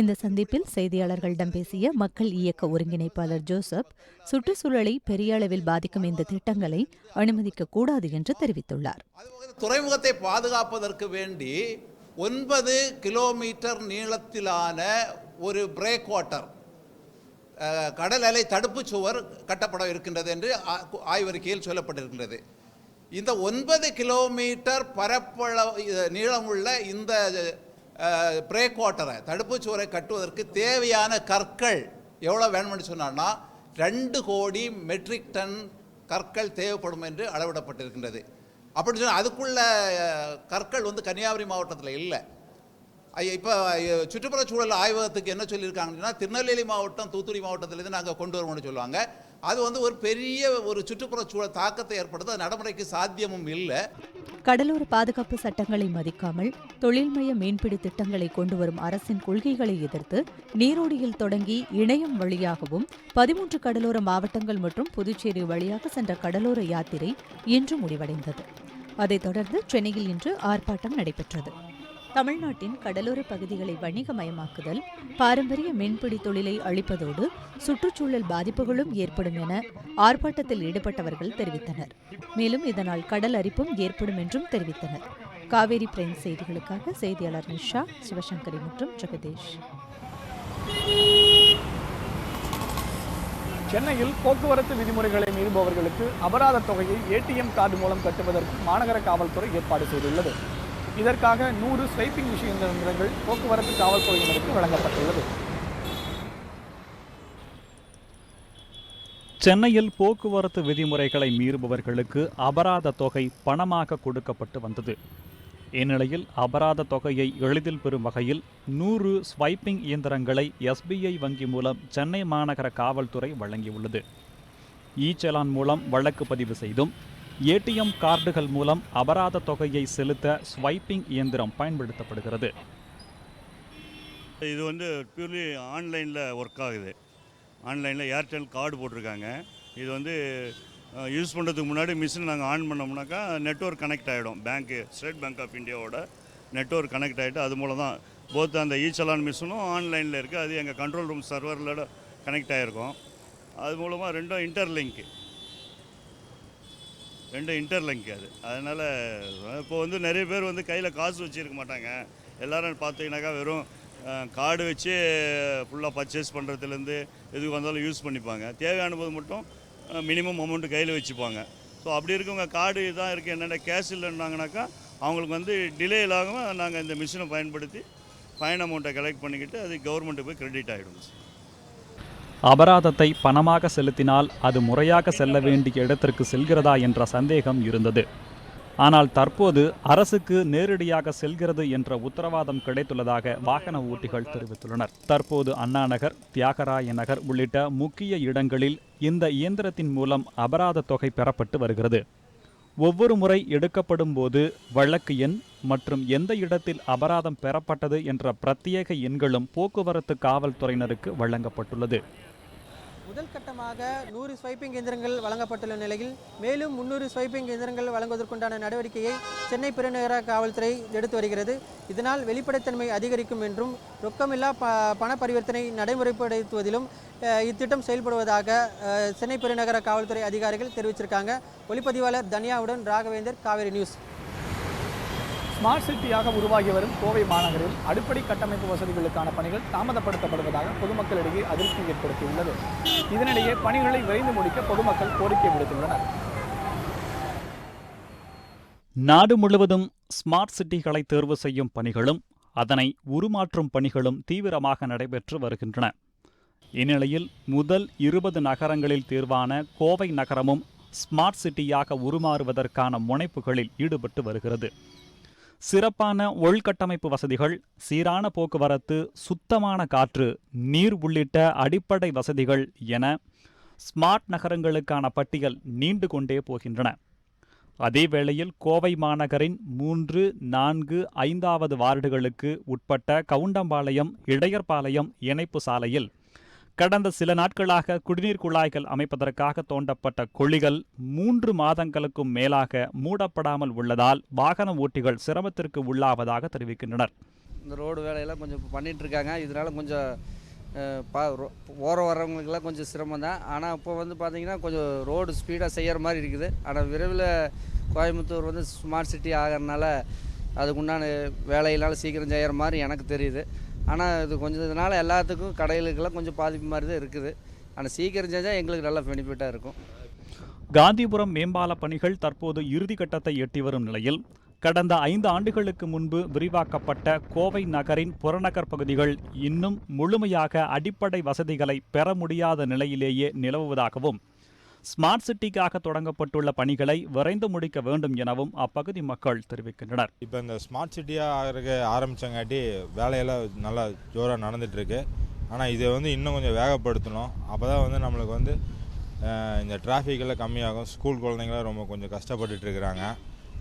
இந்த சந்திப்பில் செய்தியாளர்களிடம் பேசிய மக்கள் இயக்க ஒருங்கிணைப்பாளர் ஜோசப், சுற்றுச்சூழலை பெரிய அளவில் பாதிக்கும் இந்த திட்டங்களை அனுமதிக்கக்கூடாது என்று தெரிவித்துள்ளார். துறைமுகத்தை பாதுகாப்பதற்கு வேண்டி 9 கிலோமீட்டர் நீளத்திலான ஒரு பிரேக் வாட்டர் கடல் அலை தடுப்பு சுவர் கட்டப்பட இருக்கின்றது என்று ஆய்வறிக்கையில் சொல்லப்பட்டிருக்கின்றது. இந்த 9 கிலோமீட்டர் நீளமுள்ள இந்த பிரேக் வாட்டரை தடுப்பு சுவரை கட்டுவதற்கு தேவையான கற்கள் எவ்வளோ வேணும்னு சொன்னான்னா 2 கோடி மெட்ரிக் டன் கற்கள் தேவைப்படும் என்று அளவிடப்பட்டிருக்கின்றது. அப்படி சொன்னால் அதுக்குள்ள கற்கள் கன்னியாகுமரி மாவட்டத்தில் இல்லை. இப்போ சுற்றுப்புறச்சூழல் ஆய்வகத்துக்கு என்ன சொல்லியிருக்காங்கன்னா, திருநெல்வேலி மாவட்டம், தூத்துக்குடி மாவட்டத்திலேருந்து நாங்கள் கொண்டு வருவோம்னு சொல்லுவாங்க. அது ஒரு பெரிய ஒரு சுற்றுப்புறச்சூழல் தாக்கத்தை ஏற்படுத்த நடைமுறைக்கு சாத்தியமும் இல்லை. கடலோர பாதுகாப்பு சட்டங்களை மதிக்காமல் தொழில்மய மீன்பிடி திட்டங்களை கொண்டு வரும் அரசின் கொள்கைகளை எதிர்த்து நீரோடியில் தொடங்கி இணையம் வழியாகவும் 13 கடலோர மாவட்டங்கள் மற்றும் புதுச்சேரி வழியாக சென்ற கடலோர யாத்திரை இன்று முடிவடைந்தது. அதைத் தொடர்ந்து சென்னையில் இன்று ஆர்ப்பாட்டம் நடைபெற்றது. தமிழ்நாட்டின் கடலோர பகுதிகளை வணிகமயமாக்குதல், பாரம்பரிய மீன்பிடி தொழிலை அழிப்பதோடு சுற்றுச்சூழல் பாதிப்புகளும் ஏற்படும் என ஆர்ப்பாட்டத்தில் ஈடுபட்டவர்கள் தெரிவித்தனர். மேலும் இதனால் கடல் அரிப்பும் ஏற்படும் என்றும் தெரிவித்தனர். காவேரி பிரைம் செய்திகளுக்காக செய்தியாளர் நிஷா, சிவசங்கரி மற்றும் ஜெகதீஷ். சென்னையில் போக்குவரத்து விதிமுறைகளை மீறுபவர்களுக்கு அபராத தொகையை ஏடிஎம் கார்டு மூலம் கட்டுவதற்கு மாநகர காவல்துறை ஏற்பாடு செய்துள்ளது. இதற்காக 100 ஸ்வைப்பிங் மிஷின் இயந்திரங்கள் போக்குவரத்து காவல்துறையினருக்கு வழங்கப்பட்டுள்ளது. சென்னையில் போக்குவரத்து விதிமுறைகளை மீறுபவர்களுக்கு அபராத தொகை பணமாக கொடுக்கப்பட்டு வந்தது. இந்நிலையில் அபராத தொகையை எளிதில் பெறும் வகையில் 100 ஸ்வைப்பிங் இயந்திரங்களை எஸ்பிஐ வங்கி மூலம் சென்னை மாநகர காவல்துறை வழங்கியுள்ளது. இ-செலான் மூலம் வழக்கு பதிவு செய்தும் ஏடிஎம் கார்டுகள் மூலம் அபராத தொகையை செலுத்த ஸ்வைப்பிங் இயந்திரம் பயன்படுத்தப்படுகிறது. இது பியூர்லி ஆன்லைனில் ஒர்க் ஆகுது. ஆன்லைனில் ஏர்டெல் கார்டு போட்டிருக்காங்க. இது யூஸ் பண்ணுறதுக்கு முன்னாடி மிஷின் நாங்கள் ஆன் பண்ணோம்னாக்கா நெட்வொர்க் கனெக்ட் ஆகிடும். பேங்க்கு, ஸ்டேட் பேங்க் ஆஃப் இந்தியாவோட நெட்வொர்க் கனெக்ட் ஆகிட்டு அது மூலம் தான் போத் அந்த இ-செலான் மிஷினும் ஆன்லைனில் இருக்குது. அது எங்கள் கண்ட்ரோல் ரூம் சர்வரில் கனெக்ட் ஆகிருக்கும். அது மூலமாக ரெண்டும் இன்டர்லிங்க் அது. அதனால் இப்போ நிறைய பேர் கையில் காசு வச்சுருக்க மாட்டாங்க. எல்லோரும் பார்த்தீங்கன்னாக்கா வெறும் கார்டு வச்சு ஃபுல்லாக பர்ச்சேஸ் பண்ணுறதுலேருந்து எதுக்கு வந்தாலும் யூஸ் பண்ணிப்பாங்க. தேவையான போது மட்டும் மினிமம் அமௌண்ட்டு கையில் வச்சுப்பாங்க. ஸோ அப்படி இருக்கவங்க கார்டு தான் இருக்குது, என்னென்ன கேஷ் இல்லைன்னாங்கனாக்கா அவங்களுக்கு டிலே இல்லாமல் நாங்கள் இந்த மிஷினை பயன்படுத்தி ஃபைன் அமௌண்ட்டை கலெக்ட் பண்ணிக்கிட்டு அது கவர்மெண்ட்டுக்கு போய் கிரெடிட் ஆகிடும். அபராதத்தை பணமாக செலுத்தினால் அது முறையாக செல்ல வேண்டிய இடத்திற்கு செல்கிறதா என்ற சந்தேகம் இருந்தது. ஆனால் தற்போது அரசுக்கு நேரடியாக செல்கிறது என்ற உத்தரவாதம் கிடைத்துள்ளதாக வாகன ஓட்டிகள் தெரிவித்துள்ளனர். தற்போது அண்ணா நகர், தியாகராய நகர் உள்ளிட்ட முக்கிய இடங்களில் இந்த இயந்திரத்தின் மூலம் அபராத தொகை பெறப்பட்டு வருகிறது. ஒவ்வொரு முறை எடுக்கப்படும் போது வழக்கு எண் மற்றும் எந்த இடத்தில் அபராதம் பெறப்பட்டது என்ற பிரத்யேக எண்களும் போக்குவரத்து காவல்துறையினருக்கு வழங்கப்பட்டுள்ளது. முதல் கட்டமாக 100 ஸ்வைப்பிங் இயந்திரங்கள் வழங்கப்பட்டுள்ள நிலையில் மேலும் 300 ஸ்வைப்பிங் இயந்திரங்கள் வழங்குவதற்குண்டான நடவடிக்கையை சென்னை பெருநகர காவல்துறை எடுத்து வருகிறது. இதனால் வெளிப்படைத்தன்மை அதிகரிக்கும் என்றும் ரொக்கமில்லா பண பரிவர்த்தனை நடைமுறைப்படுத்துவதிலும் இத்திட்டம் செயல்படுவதாக சென்னை பெருநகர காவல்துறை அதிகாரிகள் தெரிவிச்சிருக்காங்க. ஒளிப்பதிவாளர் தனியாவுடன் ராகவேந்தர், காவேரி நியூஸ். ஸ்மார்ட் சிட்டியாக உருவாகி வரும் கோவை மாநகரில் அடிப்படை கட்டமைப்பு வசதிகளுக்கான பணிகள் தாமதப்படுத்தப்படுவதாக பொதுமக்களிடையே அதிருப்தி ஏற்படுத்தியுள்ளது. இதனிடையே பணிகளை விரைந்து முடிக்க பொதுமக்கள் கோரிக்கை விடுத்துள்ளனர். நாடு முழுவதும் ஸ்மார்ட் சிட்டிகளை தேர்வு செய்யும் பணிகளும் அதனை உருமாற்றும் பணிகளும் தீவிரமாக நடைபெற்று வருகின்றன. இந்நிலையில் முதல் 20 நகரங்களில் தேர்வான கோவை நகரமும் ஸ்மார்ட் சிட்டியாக உருமாறுவதற்கான முனைப்புகளில் ஈடுபட்டு வருகிறது. சிறப்பான உள்கட்டமைப்பு வசதிகள், சீரான போக்குவரத்து, சுத்தமான காற்று, நீர் உள்ளிட்ட அடிப்படை வசதிகள் என ஸ்மார்ட் நகரங்களுக்கான பட்டியல் நீண்டு கொண்டே போகின்றன. அதேவேளையில் கோவை மாநகரின் 3, 4, 5வது வார்டுகளுக்கு உட்பட்ட கவுண்டம்பாளையம், இடையர்பாளையம் இணைப்பு சாலையில் கடந்த சில நாட்களாக குடிநீர் குழாய்கள் அமைப்பதற்காக தோண்டப்பட்ட குழிகள் 3 மாதங்களுக்கும் மேலாக மூடப்படாமல் உள்ளதால் வாகன ஓட்டிகள் சிரமத்திற்கு உள்ளாவதாக தெரிவிக்கின்றனர். இந்த ரோடு வேலையெல்லாம் கொஞ்சம் பண்ணிட்டு இருக்காங்க. இதனால கொஞ்சம் ஓரம் வர்றவங்களுக்கெல்லாம் கொஞ்சம் சிரமம் தான். ஆனால் இப்போ வந்து பார்த்திங்கன்னா கொஞ்சம் ரோடு ஸ்பீடாக செய்கிற மாதிரி இருக்குது. ஆனால் விரைவில் கோயம்புத்தூர் வந்து ஸ்மார்ட் சிட்டி ஆகிறதுனால அதுக்குண்டான வேலையினால் சீக்கிரம் செய்கிற மாதிரி எனக்கு தெரியுது. ஆனால் இது கொஞ்சம் இதனால் எல்லாத்துக்கும் கடைகளுக்கெல்லாம் கொஞ்சம் பாதிப்பு மாதிரி தான் இருக்குது. ஆனால் சீக்கிரம் செஞ்சால் எங்களுக்கு நல்ல பெனிஃபிட்டாக இருக்கும். காந்திபுரம் மேம்பால பணிகள் தற்போது இறுதிக்கட்டத்தை எட்டி வரும் நிலையில் கடந்த 5 ஆண்டுகளுக்கு முன்பு விரிவாக்கப்பட்ட கோவை நகரின் புறநகர் பகுதிகள் இன்னும் முழுமையாக அடிப்படை வசதிகளை பெற முடியாத நிலையிலேயே நிலவுவதாகவும், ஸ்மார்ட் சிட்டிக்காக தொடங்கப்பட்டுள்ள பணிகளை விரைந்து முடிக்க வேண்டும் எனவும் அப்பகுதி மக்கள் தெரிவிக்கின்றனர். இப்போ இந்த ஸ்மார்ட் சிட்டியாக ஆரம்பித்தங்காட்டி வேலையெல்லாம் நல்லா ஜோராக நடந்துகிட்ருக்கு. ஆனால் இதை வந்து இன்னும் கொஞ்சம் வேகப்படுத்தணும். அப்போ தான் வந்து நம்மளுக்கு வந்து இந்த டிராஃபிக்கெல்லாம் கம்மியாகும். ஸ்கூல் குழந்தைங்களாம் ரொம்ப கொஞ்சம் கஷ்டப்பட்டுருக்குறாங்க.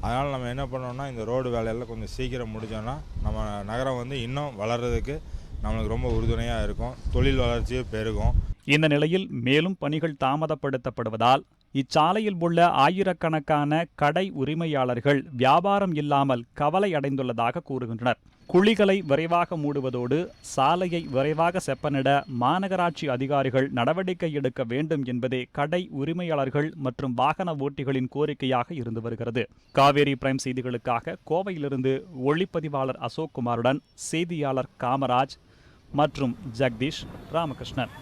அதனால் நம்ம என்ன பண்ணோம்னா இந்த ரோடு வேலையெல்லாம் கொஞ்சம் சீக்கிரம் முடித்தோன்னா நம்ம நகரம் வந்து இன்னும் வளர்கிறதுக்கு நம்மளுக்கு ரொம்ப உறுதுணையாக இருக்கும். தொழில் வளர்ச்சியும் பெருகும். இந்த நிலையில் மேலும் பணிகள் தாமதப்படுத்தப்படுவதால் இச்சாலையில் உள்ள ஆயிரக்கணக்கான கடை உரிமையாளர்கள் வியாபாரம் இல்லாமல் கவலை அடைந்துள்ளதாக கூறுகின்றனர். குழிகளை விரைவாக மூடுவதோடு சாலையை விரைவாக செப்பனிட மாநகராட்சி அதிகாரிகள் நடவடிக்கை எடுக்க வேண்டும் என்பதே கடை உரிமையாளர்கள் மற்றும் வாகன ஓட்டிகளின் கோரிக்கையாக இருந்து வருகிறது. காவேரி பிரைம் செய்திகளுக்காக கோவையிலிருந்து ஒளிப்பதிவாளர் அசோக்குமாருடன் செய்தியாளர் காமராஜ் மற்றும் ஜெகதீஷ் ராமகிருஷ்ணன்.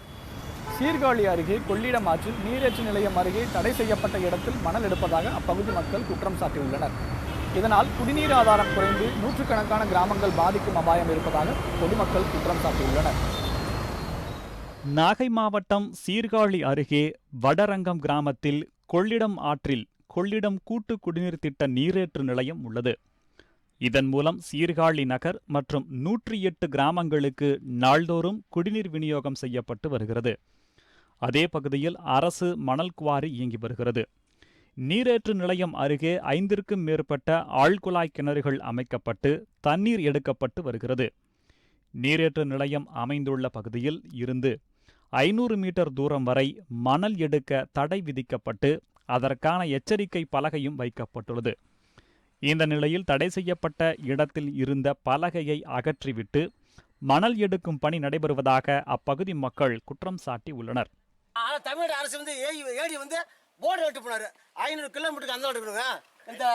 சீர்காழி அருகே கொள்ளிடம் ஆற்றில் நீரேற்று நிலையம் அருகே தடை செய்யப்பட்ட இடத்தில் மணல் எடுப்பதாக அப்பகுதி மக்கள் குற்றம் சாட்டியுள்ளனர். இதனால் குடிநீர் ஆதாரம் குறைந்து நூற்றுக்கணக்கான கிராமங்கள் பாதிக்கும் அபாயம் இருப்பதாக பொதுமக்கள் குற்றம் சாட்டியுள்ளனர். நாகை மாவட்டம் சீர்காழி அருகே வடரங்கம் கிராமத்தில் கொள்ளிடம் ஆற்றில் கொள்ளிடம் கூட்டு குடிநீர் திட்ட நீரேற்று நிலையம் உள்ளது. இதன் மூலம் சீர்காழி நகர் மற்றும் 108 கிராமங்களுக்கு நாள்தோறும் குடிநீர் விநியோகம் செய்யப்பட்டு வருகிறது. அதே பகுதியில் அரசு மணல் குவாரி இயங்கி வருகிறது. நீரேற்று நிலையம் அருகே 5க்கும் மேற்பட்ட ஆழ்குழாய் கிணறுகள் அமைக்கப்பட்டு தண்ணீர் எடுக்கப்பட்டு வருகிறது. நீரேற்று நிலையம் அமைந்துள்ள பகுதியில் இருந்து 500 மீட்டர் தூரம் வரை மணல் எடுக்க தடை விதிக்கப்பட்டு அதற்கான எச்சரிக்கை பலகையும் வைக்கப்பட்டுள்ளது. இந்த நிலையில் தடை செய்யப்பட்ட இடத்தில் இருந்த பலகையை அகற்றிவிட்டு மணல் எடுக்கும் பணி நடைபெறுவதாக அப்பகுதி மக்கள் குற்றம் சாட்டி உள்ளனர். தமிழக அரசு வந்து ஏடி வந்து போர்டு வெட்டு போனாரு. 500 கிலோமீட்டருக்கு அந்த விடுங்க. இந்த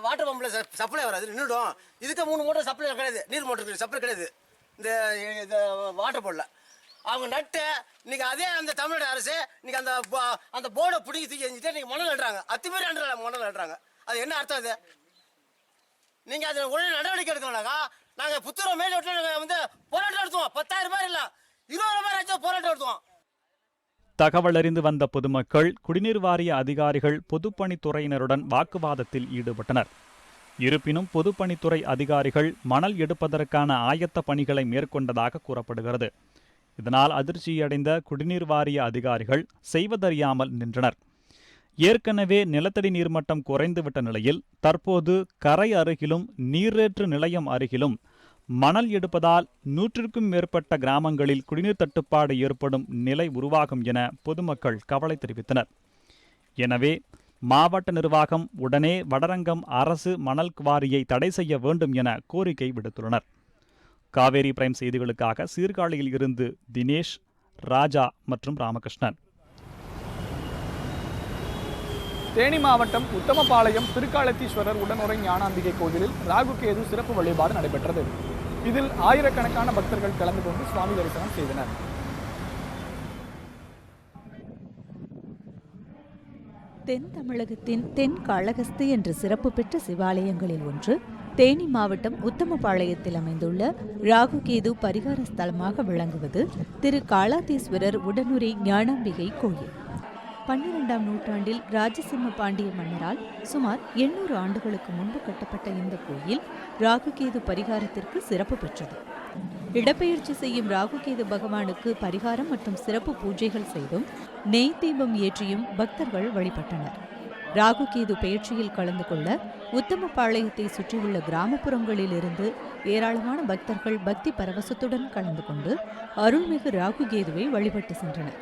வாட்டர் பம்பில் சப்ளை வராது, நின்றுடும். இதுக்கு 3 மோட்டர் சப்ளை கிடையாது, நீர் மோட்டருக்கு சப்ளை கிடையாது. இந்த வாட்டர் போர்டில் அவங்க நட்டு இன்னைக்கு அதே அந்த தமிழக அரசு இன்னைக்கு அந்த போர்டை பிடிங்கி தூக்கி எஞ்சிட்டு இன்னைக்கு மணல் நடுறாங்க. அத்துமீறி மணல் நடுறாங்க. அது என்ன அர்த்தம்? அது நீங்கள் அதில் உடனே நடவடிக்கை எடுக்கணும்னாக்கா நாங்கள் புத்தூர் மேலோட்டில் வந்து போராட்டம் நடத்துவோம். 10,000 பேர் இல்லை, 20,000 பேர் ஆச்சும் போராட்டம் நடத்துவோம். தகவல் அறிந்து வந்த பொதுமக்கள் குடிநீர் வாரிய அதிகாரிகள் பொதுப்பணித்துறையினருடன் வாக்குவாதத்தில் ஈடுபட்டனர். இருப்பினும் பொதுப்பணித்துறை அதிகாரிகள் மணல் எடுப்பதற்கான ஆயத்த பணிகளை மேற்கொண்டதாக கூறப்படுகிறது. இதனால் அதிர்ச்சியடைந்த குடிநீர் வாரிய அதிகாரிகள் செய்வதறியாமல் நின்றனர். ஏற்கனவே நிலத்தடி நீர்மட்டம் குறைந்துவிட்ட நிலையில் தற்போது கரை அருகிலும் நீரேற்று நிலையம் அருகிலும் மணல் எடுப்பதால் 100க்கும் மேற்பட்ட கிராமங்களில் குடிநீர் தட்டுப்பாடு ஏற்படும் நிலை உருவாகும் என பொதுமக்கள் கவலை தெரிவித்தனர். எனவே மாவட்ட நிர்வாகம் உடனே வடரங்கம் அரசு மணல் குவாரியை தடை செய்ய வேண்டும் என கோரிக்கை விடுத்துள்ளனர். காவேரி பிரைம் செய்திகளுக்காக சீர்காழியில் இருந்து தினேஷ், ராஜா மற்றும் ராமகிருஷ்ணன். தேனி மாவட்டம் உத்தமபாளையம் திருக்காலத்தீஸ்வரர் உடனுறை ஞானாம்பிகை கோவிலில் ராகுகேது சிறப்பு வழிபாடு நடைபெற்றது. இதில் ஆயிரக்கணக்கான பக்தர்கள் கலந்து கொண்டு சுவாமி தரிசனம் செய்தனர். தென் தமிழகத்தின் தென் காளகஸ்தி என்ற சிறப்பு பெற்ற சிவாலயங்களில் ஒன்று தேனி மாவட்டம் உத்தமபாளையத்தில் அமைந்துள்ள ராகுகேது பரிகார ஸ்தலமாக விளங்குவது திரு காலாத்தீஸ்வரர் உடனுறை ஞானாம்பிகை கோயில். 12ஆம் நூற்றாண்டில் ராஜசிம்ம பாண்டிய மன்னரால் சுமார் 800 ஆண்டுகளுக்கு முன்பு கட்டப்பட்ட இந்த கோயில் ராகுகேது பரிகாரத்திற்கு சிறப்பு பெற்றது. இடப்பெயர்ச்சி செய்யும் ராகுகேது பகவானுக்கு பரிகாரம் மற்றும் சிறப்பு பூஜைகள் செய்தும் நெய் தீபம் ஏற்றியும் பக்தர்கள் வழிபட்டனர். ராகுகேது பெயர்ச்சியில் கலந்து கொள்ள உத்தமபாளையத்தை சுற்றியுள்ள கிராமப்புறங்களில் இருந்து ஏராளமான பக்தர்கள் பக்தி பரவசத்துடன் கலந்து கொண்டு அருள்மிகு ராகுகேதுவை வழிபட்டு சென்றனர்.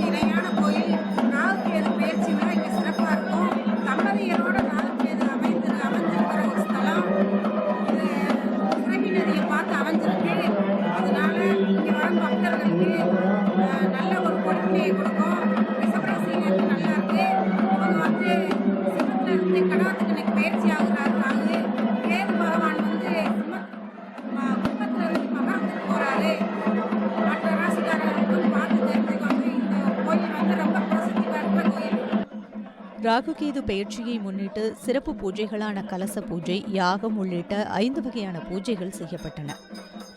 இணையான கோயில் ராகுகேது பெயர்ச்சினா இங்கே சிறப்பாக இருக்கும். தம்பதியரோட ராகுகேது அமைந்திருக்கிற ஒரு ஸ்தலம். இது சிறகி நதியை பார்த்து அமைஞ்சிருக்கு. அதனால இங்கே வரும் பக்தர்களுக்கு நல்ல ஒரு பொறுமையை கொடுக்கும். ரிஷபராசினருக்கு நல்லா இருக்கு. அவங்க வந்து சிம்மத்தில் இருந்து கடகத்துக்கு இன்னைக்கு பயிற்சி ஆகுறாரு. ராகு கேது பகவான் வந்து கும்பத்தில் இருந்து மகரத்துக்கு போறாரு. மற்ற ராசிக்காரர்களுக்கு பார்த்து தெரிஞ்சுக்கோங்க. இந்த கோயில் வந்து ரொம்ப பிரசித்தி பெற்ற கோயில். ராகுகேது பெயர்ச்சியை முன்னிட்டு சிறப்பு பூஜைகளான கலச பூஜை, யாகம் உள்ளிட்ட 5 வகையான பூஜைகள் செய்யப்பட்டன.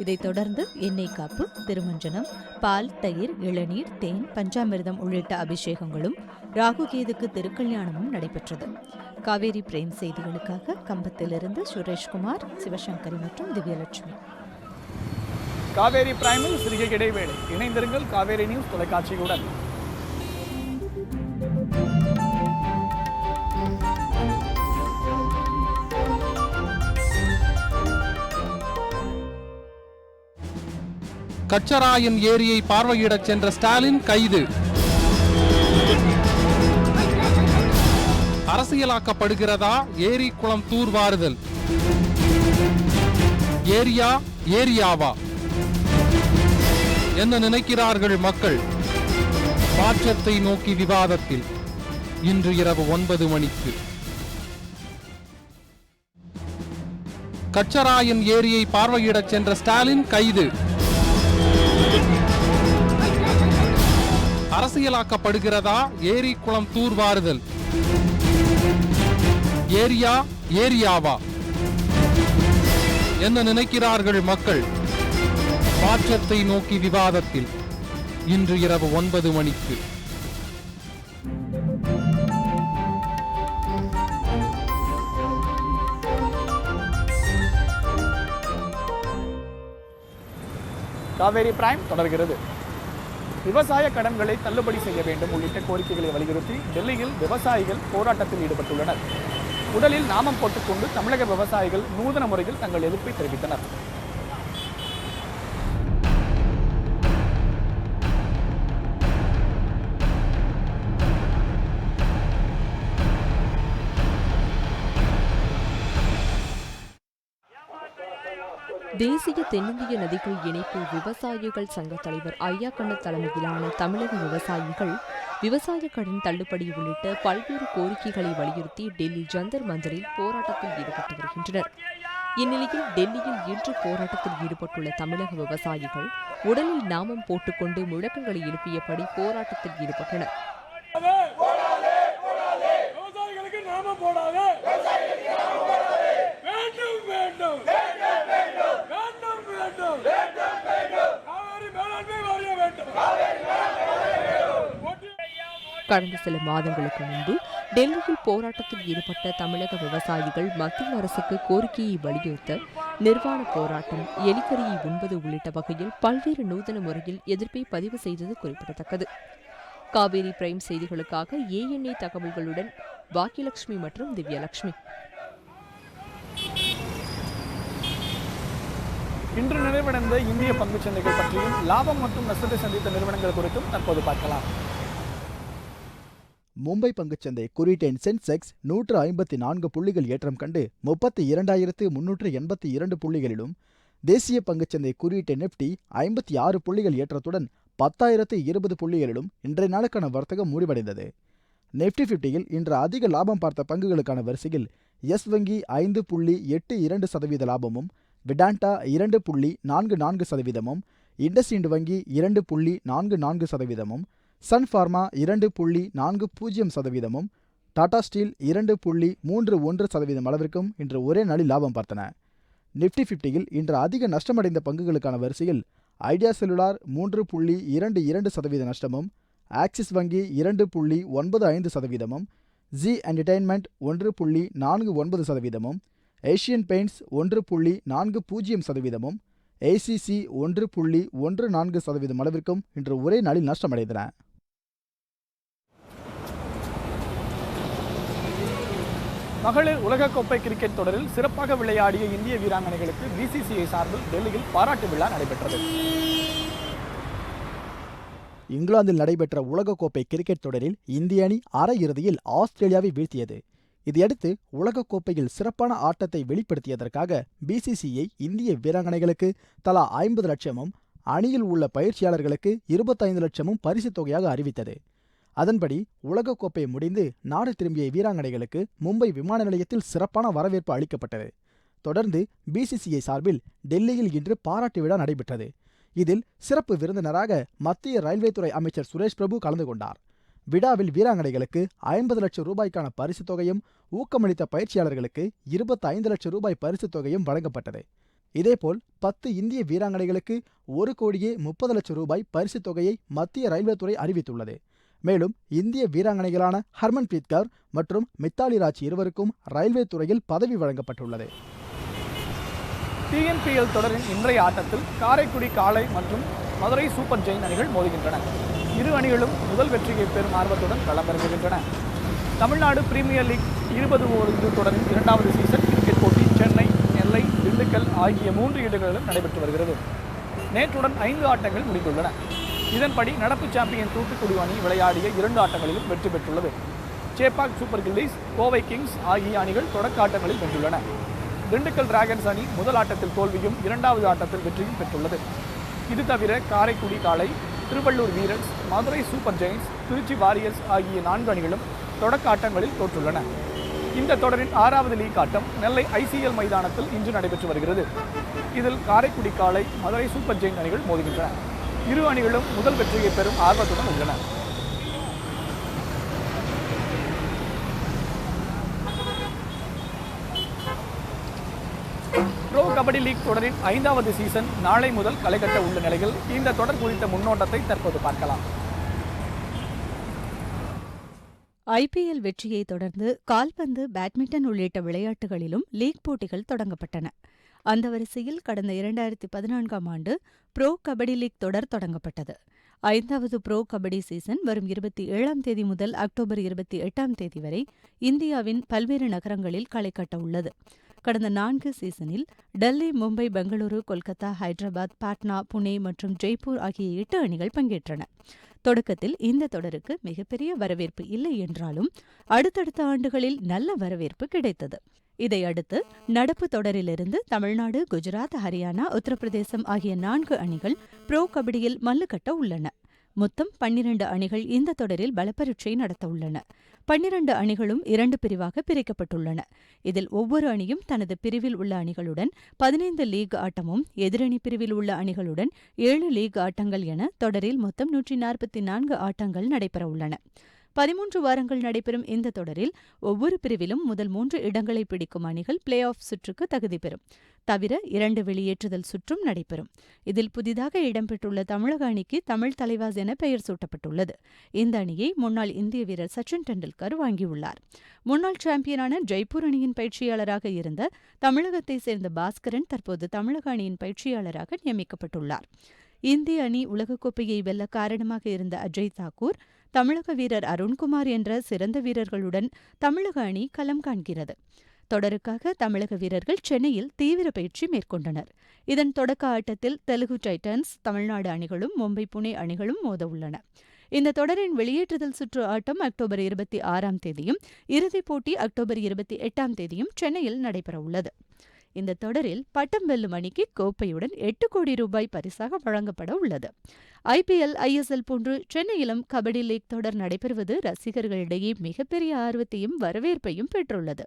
இதைத் தொடர்ந்து எண்ணெய் காப்பு, திருமஞ்சனம், பால், தயிர், இளநீர், தேன், பஞ்சாமிர்தம் உள்ளிட்ட அபிஷேகங்களும் ராகுகேதுக்கு திருக்கல்யாணமும் நடைபெற்றது. காவேரி பிரேம் செய்திகளுக்காக கம்பத்திலிருந்து சுரேஷ்குமார், சிவசங்கரி மற்றும் திவ்யலட்சுமி. காவேரி பிரைமில் சிறிய இடைவேளை. இணைந்திருங்கள் காவேரி நியூஸ் தொலைக்காட்சியுடன். கச்சராயன் ஏரியை பார்வையிடச் சென்ற ஸ்டாலின் கைது. அரசியலாக்கப்படுகிறதா ஏரி குளம் தூர்வாறுதல்? ஏரியா ஏரியாவா? என்ன நினைக்கிறார்கள் மக்கள்? மாற்றத்தை நோக்கி விவாதத்தில் இன்று இரவு 9 மணிக்கு. கச்சராயன் ஏரியை பார்வையிடச் சென்ற ஸ்டாலின் கைது. அரசியலாக்கப்படுகிறதா ஏரி குளம் தூர்வாறுதல்? ஏரியா ஏரியாவா? என்ன நினைக்கிறார்கள் மக்கள்? மாற்றத்தை நோக்கி விவாதத்தில் இன்று இரவு 9 மணிக்கு. காவேரி பிரைம் தொடர்கிறது. விவசாய கடன்களை தள்ளுபடி செய்ய வேண்டும் உள்ளிட்ட கோரிக்கைகளை வலியுறுத்தி டெல்லியில் விவசாயிகள் போராட்டத்தில் ஈடுபட்டுள்ளனர். உடலில் நாமம் போட்டுக்கொண்டு தமிழக விவசாயிகள் நூதன முறையில் தங்கள் எதிர்ப்பை தெரிவித்தனர். தேசிய தென்னிந்திய நதிகள் இணைப்பு விவசாயிகள் சங்க தலைவர் ஐயாக்கண்ணு தலைமையிலான தமிழக விவசாயிகள் விவசாய கடன் தள்ளுபடி உள்ளிட்ட பல்வேறு கோரிக்கைகளை வலியுறுத்தி டெல்லி ஜந்தர் மந்தரில் போராட்டத்தில் ஈடுபட்டு வருகின்றனர். இந்நிலையில் டெல்லியில் இன்று போராட்டத்தில் ஈடுபட்டுள்ள தமிழக விவசாயிகள் உடலில் நாமம் போட்டுக்கொண்டு முழக்கங்களை எழுப்பியபடி போராட்டத்தில் ஈடுபட்டனர். கடந்த சில மாதங்களுக்கு முன்பு டெல்லியில் போராட்டத்தில் ஈடுபட்ட தமிழக விவசாயிகள் மத்திய அரசுக்கு கோரிக்கையை வலியுறுத்த நிர்வாண போராட்டம், எலிக்கறியை உண்பது உள்ளிட்ட வகையில் பல்வேறு நூதன முறையில் எதிர்ப்பை பதிவு செய்தது குறிப்பிடத்தக்கது. காவேரி பிரைம் செய்திகளுக்காக ANA தகவல்களுடன் பாக்கியலட்சுமி மற்றும் திவ்யலட்சுமி. இன்று நிறைவடைந்த இந்திய பங்குச்சந்தைகள் பற்றியும் லாபம் மற்றும் நஷ்டத்தை சந்தித்த நிறுவனங்கள் குறித்தும் தற்போது பார்க்கலாம். மும்பை பங்குச்சந்தை குறியீட்டெண் சென்செக்ஸ் 154 புள்ளிகள் ஏற்றம் கண்டு 32,382 புள்ளிகளிலும், தேசிய பங்குச்சந்தை குறியீட்டெண் நிப்டி 56 புள்ளிகள் ஏற்றத்துடன் 10,020 புள்ளிகளிலும் இன்றைய நாளுக்கான வர்த்தகம் முடிவடைந்தது. நிப்டி 50யில் இன்று அதிக லாபம் பார்த்த பங்குகளுக்கான வரிசையில் எஸ் வங்கி 5.82% லாபமும், விடாண்டா 2.44%, இண்டஸ்இண்ட் வங்கி 2.44%, சன் ஃபார்மா 2.40%, டாடா ஸ்டீல் 2.31% அளவிற்கும் இன்று ஒரே நாளில் லாபம் பார்த்தன. நிப்டி 50யில் இன்று அதிக நஷ்டமடைந்த பங்குகளுக்கான வரிசையில் ஐடியா செல்லுலார் 3.22% நஷ்டமும், ஆக்சிஸ் வங்கி 2.95%, G entertainment 1.49%, Asian paints 1.40%, ACC 1.14% அளவிற்கும் இன்று ஒரே நாளில் நஷ்டமடைந்தன. மகளிர் உலகக்கோப்பை கிரிக்கெட் தொடரில் சிறப்பாக விளையாடிய இந்திய வீராங்கனைகளுக்கு பிசிசிஐ சார்பில் டெல்லியில் பாராட்டு விழா நடைபெற்றது. இங்கிலாந்தில் நடைபெற்ற உலகக்கோப்பை கிரிக்கெட் தொடரில் இந்திய அணி அரையிறுதியில் ஆஸ்திரேலியாவை வீழ்த்தியது. இதையடுத்து உலகக்கோப்பையில் சிறப்பான ஆட்டத்தை வெளிப்படுத்தியதற்காக பிசிசிஐ இந்திய வீராங்கனைகளுக்கு தலா 50 லட்சமும் அணியில் உள்ள பயிற்சியாளர்களுக்கு 25 லட்சமும் பரிசுத் தொகையாக அறிவித்தது. அதன்படி உலகக்கோப்பை முடிந்து நாடு திரும்பிய வீராங்கனைகளுக்கு மும்பை விமான நிலையத்தில் சிறப்பான வரவேற்பு அளிக்கப்பட்டது. தொடர்ந்து பிசிசிஐ சார்பில் டெல்லியில் இன்று பாராட்டு விழா நடைபெற்றது. இதில் சிறப்பு விருந்தினராக மத்திய ரயில்வே துறை அமைச்சர் சுரேஷ் பிரபு கலந்து கொண்டார். விழாவில் வீராங்கனைகளுக்கு 50 லட்சம் ரூபாய்க்கான பரிசுத் தொகையும் ஊக்கமளித்த பயிற்சியாளர்களுக்கு 25 லட்சம் ரூபாய் பரிசுத் தொகையும் வழங்கப்பட்டது. இதேபோல் 10 இந்திய வீராங்கனைகளுக்கு 1,30 லட்சம் ரூபாய் பரிசுத் தொகையை மத்திய ரயில்வே துறை அறிவித்துள்ளது. மேலும் இந்திய வீராங்கனைகளான ஹர்மன்பிரீத் கவுர் மற்றும் மித்தாலி ராஜ் இருவருக்கும் ரயில்வே துறையில் பதவி வழங்கப்பட்டுள்ளது. டிஎன்பிஎல் தொடரின் இன்றைய ஆட்டத்தில் காரைக்குடி காளை மற்றும் மதுரை சூப்பர் ஜெயின் அணிகள் மோதுகின்றன. இரு அணிகளும் முதல் வெற்றியை பெறும் ஆர்வத்துடன் களமிறங்குகின்றன. தமிழ்நாடு பிரீமியர் லீக் 20 ஓவர் தொடரின் 2வது சீசன் கிரிக்கெட் போட்டி சென்னை, நெல்லை, திண்டுக்கல் ஆகிய 3 இடங்களிலும் நடைபெற்று வருகிறது. நேற்றுடன் 5 ஆட்டங்கள் முடிந்துள்ளன. இதன்படி நடப்பு சாம்பியன் தூத்துக்குடி அணி விளையாடிய 2 ஆட்டங்களிலும் வெற்றி பெற்றுள்ளது. Chepauk super gillies, Kovai Kings ஆகிய அணிகள் தொடக்க ஆட்டங்களில் வென்றுள்ளன. திண்டுக்கல் டிராகன்ஸ் அணி முதல் ஆட்டத்தில் தோல்வியும் 2வது ஆட்டத்தில் வெற்றியும் பெற்றுள்ளது. இது தவிர Karaikudi Kaalai, Tiruvallur Veerans, Madurai super giants, Trichy warriors ஆகிய 4 அணிகளும் தொடக்க ஆட்டங்களில் தோற்றுள்ளன. இந்த தொடரின் 6வது லீக் ஆட்டம் நெல்லை ICL மைதானத்தில் இன்று நடைபெற்று வருகிறது. இதில் காரைக்குடி காளை, மதுரை சூப்பர் ஜெயின் அணிகள் மோதுகின்றன. இரு அணிகளும் முதல் வெற்றியை பெறும் ஆர்வத்துடன் உள்ளன. ப்ரோ கபடி லீக் தொடரின் 5வது சீசன் நாளை முதல் களைகட்ட உள்ள நிலையில் இந்த தொடர் குறித்த முன்னோட்டத்தை தற்போது பார்க்கலாம். IPL வெற்றியை தொடர்ந்து கால்பந்து, பேட்மிண்டன் உள்ளிட்ட விளையாட்டுகளிலும் லீக் போட்டிகள் தொடங்கப்பட்டன. அந்த வரிசையில் கடந்த 2014ஆம் ஆண்டு ப்ரோ கபடி லீக் தொடர் தொடங்கப்பட்டது. 5வது ப்ரோ கபடி சீசன் வரும் 27ஆம் தேதி முதல் அக்டோபர் 28ஆம் தேதி வரை இந்தியாவின் பல்வேறு நகரங்களில் களைகட்ட உள்ளது. கடந்த 4 சீசனில் டெல்லி, மும்பை, பெங்களூரு, கொல்கத்தா, ஹைதராபாத், பாட்னா, புனே மற்றும் ஜெய்ப்பூர் ஆகிய 8 அணிகள் பங்கேற்றன. தொடக்கத்தில் இந்த தொடருக்கு மிகப்பெரிய வரவேற்பு இல்லை என்றாலும் அடுத்தடுத்த ஆண்டுகளில் நல்ல வரவேற்பு கிடைத்தது. இதையடுத்து நடப்பு தொடரிலிருந்து தமிழ்நாடு, குஜராத், ஹரியானா, உத்தரப்பிரதேசம் ஆகிய 4 அணிகள் ப்ரோ கபடியில் மல்லுக்கட்ட உள்ளன. மொத்தம் 12 அணிகள் இந்த தொடரில் பலப்பரீட்சை நடத்த உள்ளன. 12 அணிகளும் 2 பிரிவாக பிரிக்கப்பட்டுள்ளன. இதில் ஒவ்வொரு அணியும் தனது பிரிவில் உள்ள அணிகளுடன் 15 லீக் ஆட்டமும், எதிரணி பிரிவில் உள்ள அணிகளுடன் 7 லீக் ஆட்டங்கள் என தொடரில் மொத்தம் 144 ஆட்டங்கள் நடைபெற உள்ளன. 13 வாரங்கள் நடைபெறும் இந்த தொடரில் ஒவ்வொரு பிரிவிலும் முதல் 3 இடங்களை பிடிக்கும் அணிகள் பிளே ஆஃப் சுற்றுக்கு தகுதி பெறும். தவிர 2 வெளியேற்றுதல் சுற்றும் நடைபெறும். இதில் புதிதாக இடம்பெற்றுள்ள தமிழக அணிக்கு தமிழ் தலைவாஸ் என பெயர் சூட்டப்பட்டுள்ளது. இந்த அணியை முன்னாள் இந்திய வீரர் சச்சின் டெண்டுல்கர் வாங்கியுள்ளார். முன்னாள் சாம்பியனான ஜெய்ப்பூர் அணியின் பயிற்சியாளராக இருந்த தமிழகத்தைச் சேர்ந்த பாஸ்கரன் தற்போது தமிழக அணியின் பயிற்சியாளராக நியமிக்கப்பட்டுள்ளார். இந்திய அணி உலகக்கோப்பையை வெல்ல காரணமாக இருந்த அஜய் தாக்கூர், தமிழக வீரர் அருண்குமார் என்ற சிறந்த வீரர்களுடன் தமிழக அணி களம் காண்கிறது. தொடருக்காக தமிழக வீரர்கள் சென்னையில் தீவிர பயிற்சி மேற்கொண்டனர். இதன் தொடக்க ஆட்டத்தில் தெலுங்கு டைட்டன்ஸ், தமிழ்நாடு அணிகளும் மும்பை, புனே அணிகளும் மோத உள்ளன. இந்த தொடரின் வெளியேற்றுதல் சுற்று ஆட்டம் அக்டோபர் 26ஆம் தேதியும், இறுதிப் போட்டி அக்டோபர் 28ஆம் தேதியும் சென்னையில் நடைபெறவுள்ளது. இந்த தொடரில் பட்டம் வெல்லும் அணிக்கு கோப்பையுடன் 8 கோடி ரூபாய் பரிசாக வழங்கப்பட உள்ளது. IPL, ISL போன்று சென்னையிலும் கபடி லீக் தொடர் நடைபெறுவது ரசிகர்களிடையே மிகப்பெரிய ஆர்வத்தையும் வரவேற்பையும் பெற்றுள்ளது.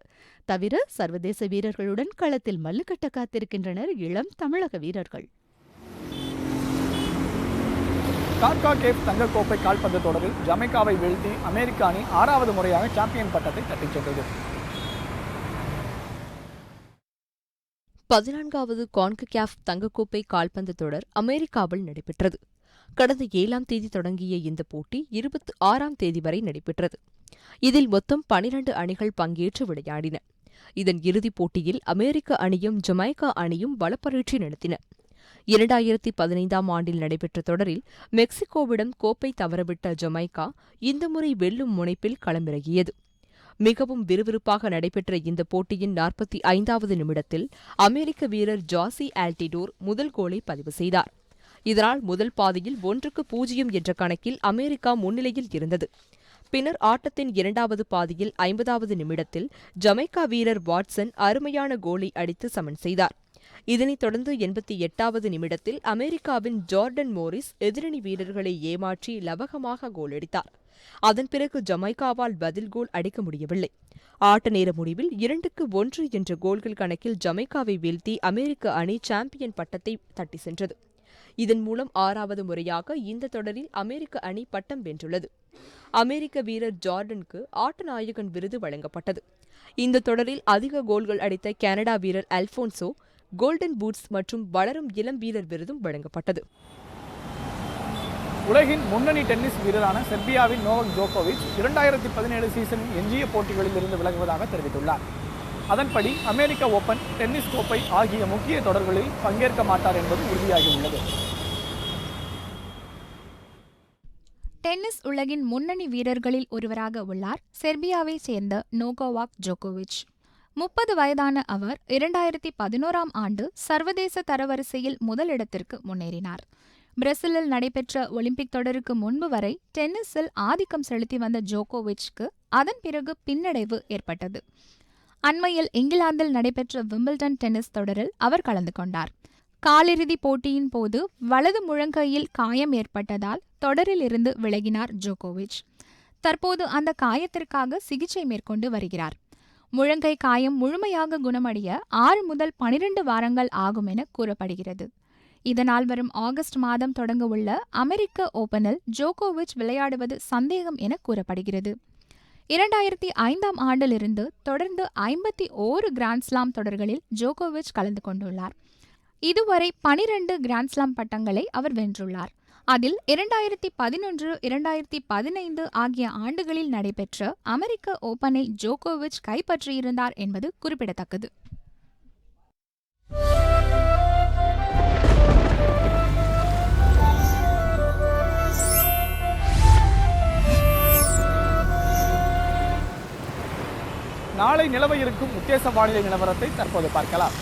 தவிர சர்வதேச வீரர்களுடன் களத்தில் மல்லுக்கட்ட காத்திருக்கின்றனர் இளம் தமிழக வீரர்கள். கார்காகேப் தங்கக்கோப்பை கால்பந்து தொடரில் ஜமைக்காவை வீழ்த்தி அமெரிக்க அணி 6வது முறையாக சாம்பியன் பட்டத்தை தட்டிச் சென்றது. 14வது கான்ககாஃப் தங்கக்கோப்பை கால்பந்து தொடர் அமெரிக்காவில் நடைபெற்றது. கடந்த 7ஆம் தேதி தொடங்கிய இந்த போட்டி 26ஆம் தேதி வரை நடைபெற்றது. இதில் மொத்தம் 12 அணிகள் பங்கேற்று விளையாடின. இதன் இறுதிப் போட்டியில் அமெரிக்க அணியும் ஜமைக்கா அணியும் பலப்பரீட்சை நடத்தின. 2015ஆம் ஆண்டில் நடைபெற்ற தொடரில் மெக்சிகோவிடம் கோப்பை தவறவிட்ட ஜமைக்கா இந்த முறை வெல்லும் முனைப்பில் களமிறங்கியது. மிகவும் விறுவிறுப்பாக நடைபெற்ற இந்த போட்டியின் 45வது நிமிடத்தில் அமெரிக்க வீரர் ஜாசி ஆல்டிடோர் முதல் கோலை பதிவு செய்தார். இதனால் முதல் பாதியில் 1-0 என்ற கணக்கில் அமெரிக்கா முன்னிலையில் இருந்தது. பின்னர் ஆட்டத்தின் 2வது பாதியில் 50வது நிமிடத்தில் ஜமைக்கா வீரர் வாட்சன் அருமையான கோலை அடித்து சமன் செய்தார். இதனைத் தொடர்ந்து 88வது நிமிடத்தில் அமெரிக்காவின் ஜார்டன் மோரிஸ் எதிரணி வீரர்களை ஏமாற்றி லவகமாக கோல் அடித்தார். அதன் பிறகு ஜமைக்காவால் பதில் கோல் அடிக்க முடியவில்லை. ஆட்ட நேர முடிவில் 2-1 என்ற கோல்கள் கணக்கில் ஜமைக்காவை வீழ்த்தி அமெரிக்க அணி சாம்பியன் பட்டத்தை தட்டி சென்றது. இதன் மூலம் 6வது முறையாக இந்த தொடரில் அமெரிக்க அணி பட்டம் வென்றுள்ளது. அமெரிக்க வீரர் ஜார்டனுக்கு ஆட்ட நாயகன் விருது வழங்கப்பட்டது. இந்த தொடரில் அதிக கோல்கள் அடித்த கனடா வீரர் அல்போன்சோ கோல்டன் பூட்ஸ் மற்றும் வளரும் இளம் வீரர் விருதும் வழங்கப்பட்டது. உலகின் முன்னணி டென்னிஸ் வீரரான செர்பியாவின் நோவக் ஜோகோவிச் 2017 சீசனின் எஞ்சிய போட்டிகளில் இருந்து விலகுவதாக தெரிவித்துள்ளார். அதன்படி அமெரிக்க ஓபன், டென்னிஸ் கோப்பை ஆகிய முக்கிய தொடர்களில் பங்கேற்க மாட்டார் என்பது உறுதியாகியுள்ளது. டென்னிஸ் உலகின் முன்னணி வீரர்களில் ஒருவராக உள்ளார் செர்பியாவை சேர்ந்த நோவோக் ஜோகோவிச். 30 வயதான அவர் 2011ஆம் ஆண்டு சர்வதேச தரவரிசையில் முதலிடத்திற்கு முன்னேறினார். பிரேசிலில் நடைபெற்ற ஒலிம்பிக் தொடருக்கு முன்பு வரை டென்னிஸில் ஆதிக்கம் செலுத்தி வந்த ஜோகோவிச்சுக்கு அதன் பிறகு பின்னடைவு ஏற்பட்டது. அண்மையில் இங்கிலாந்தில் நடைபெற்ற விம்பிள்டன் டென்னிஸ் தொடரில் அவர் கலந்து கொண்டார். காலிறுதிப் போட்டியின் போது வலது முழங்கையில் காயம் ஏற்பட்டதால் தொடரில் இருந்து விலகினார் ஜோகோவிச். தற்போது அந்த காயத்திற்காக சிகிச்சை மேற்கொண்டு வருகிறார். முழங்கை காயம் முழுமையாக குணமடைய 6 முதல் 12 வாரங்கள் ஆகும் என கூறப்படுகிறது. இதனால் வரும் ஆகஸ்ட் மாதம் தொடங்க உள்ள அமெரிக்க ஓபனில் ஜோகோவிச் விளையாடுவது சந்தேகம் என கூறப்படுகிறது. 2005ஆம் ஆண்டிலிருந்து தொடர்ந்து 51 கிராண்ட்ஸ்லாம் தொடர்களில் ஜோகோவிச் கலந்து கொண்டுள்ளார். இதுவரை 12 கிராண்ட்ஸ்லாம் பட்டங்களை அவர் வென்றுள்ளார். அதில் 2011, 2015 ஆகிய ஆண்டுகளில் நடைபெற்ற அமெரிக்க ஓபனை ஜோகோவிச் கைப்பற்றியிருந்தார் என்பது குறிப்பிடத்தக்கது. நாளை நிலவ இருக்கும் உத்தேச வானிலை நிலவரத்தை தற்போது பார்க்கலாம்.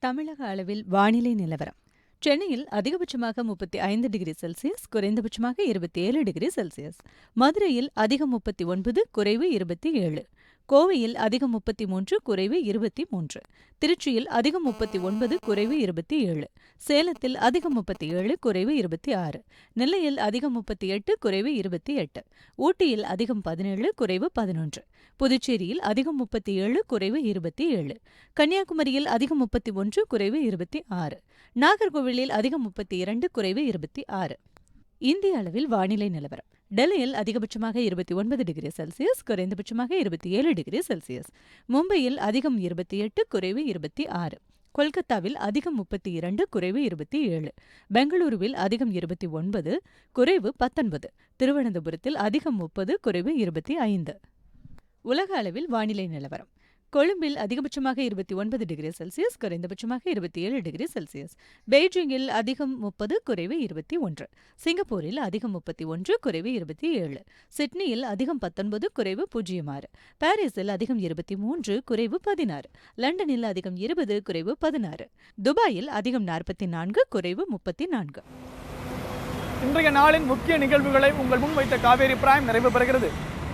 தமிழக அளவில் வானிலை நிலவரம். சென்னையில் அதிகபட்சமாக 35 டிகிரி செல்சியஸ், குறைந்தபட்சமாக 27 டிகிரி செல்சியஸ். மதுரையில் அதிகம் 39, குறைவு 27. கோவையில் அதிகம் 33, குறைவு 23. திருச்சியில் அதிகம் 39, குறைவு 27. சேலத்தில் அதிகம் 37, குறைவு 26. நெல்லையில் அதிகம் 38, குறைவு 28. ஊட்டியில் அதிகம் 17, குறைவு 11. புதுச்சேரியில் அதிகம் 37, குறைவு 27. கன்னியாகுமரியில் அதிகம் 31, குறைவு 26. நாகர்கோவிலில் அதிகம் 32, குறைவு 26. இந்திய அளவில் வானிலை நிலவரம். டெல்லியில் அதிகபட்சமாக 29 டிகிரி செல்சியஸ், குறைந்தபட்சமாக 27 டிகிரி செல்சியஸ். மும்பையில் அதிகம் 28, குறைவு 26. கொல்கத்தாவில் அதிகம் 32, குறைவு 27. பெங்களூருவில் அதிகம் 29, குறைவு 19. திருவனந்தபுரத்தில் அதிகம் 30, குறைவு 25. உலக அளவில் வானிலை நிலவரம். கொழும்பில் அதிகபட்சமாக 29 டிகிரி செல்சியஸ், குறைந்தபட்சமாக 27 டிகிரி செல்சியஸ். பெய்ஜிங்கில் அதிகம் 30, குறைவு 21. சிங்கப்பூரில் அதிகம் 31, குறைவு 27. சிட்னியில் அதிகம் 19, குறைவு 0. பாரிஸில் அதிகம் 23, குறைவு 16. லண்டனில் அதிகம் 20, குறைவு 16. துபாயில் அதிகம் 44, குறைவு 34. இன்றைய நாளின் முக்கிய நிகழ்வுகளை உங்கள் முன் வைத்த காவேரி பிரைம் நிறைவு பெறுகிறது.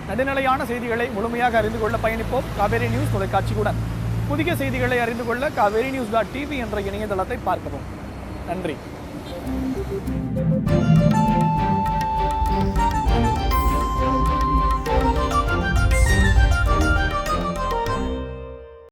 நடுநிலையான செய்திகளை முழுமையாக அறிந்து கொள்ள பயணிப்போம் காவேரி நியூஸ் தொலைக்காட்சியுடன். புதிய செய்திகளை அறிந்து கொள்ள kaverinews.tv என்ற இணையதளத்தை பார்க்கவும். நன்றி.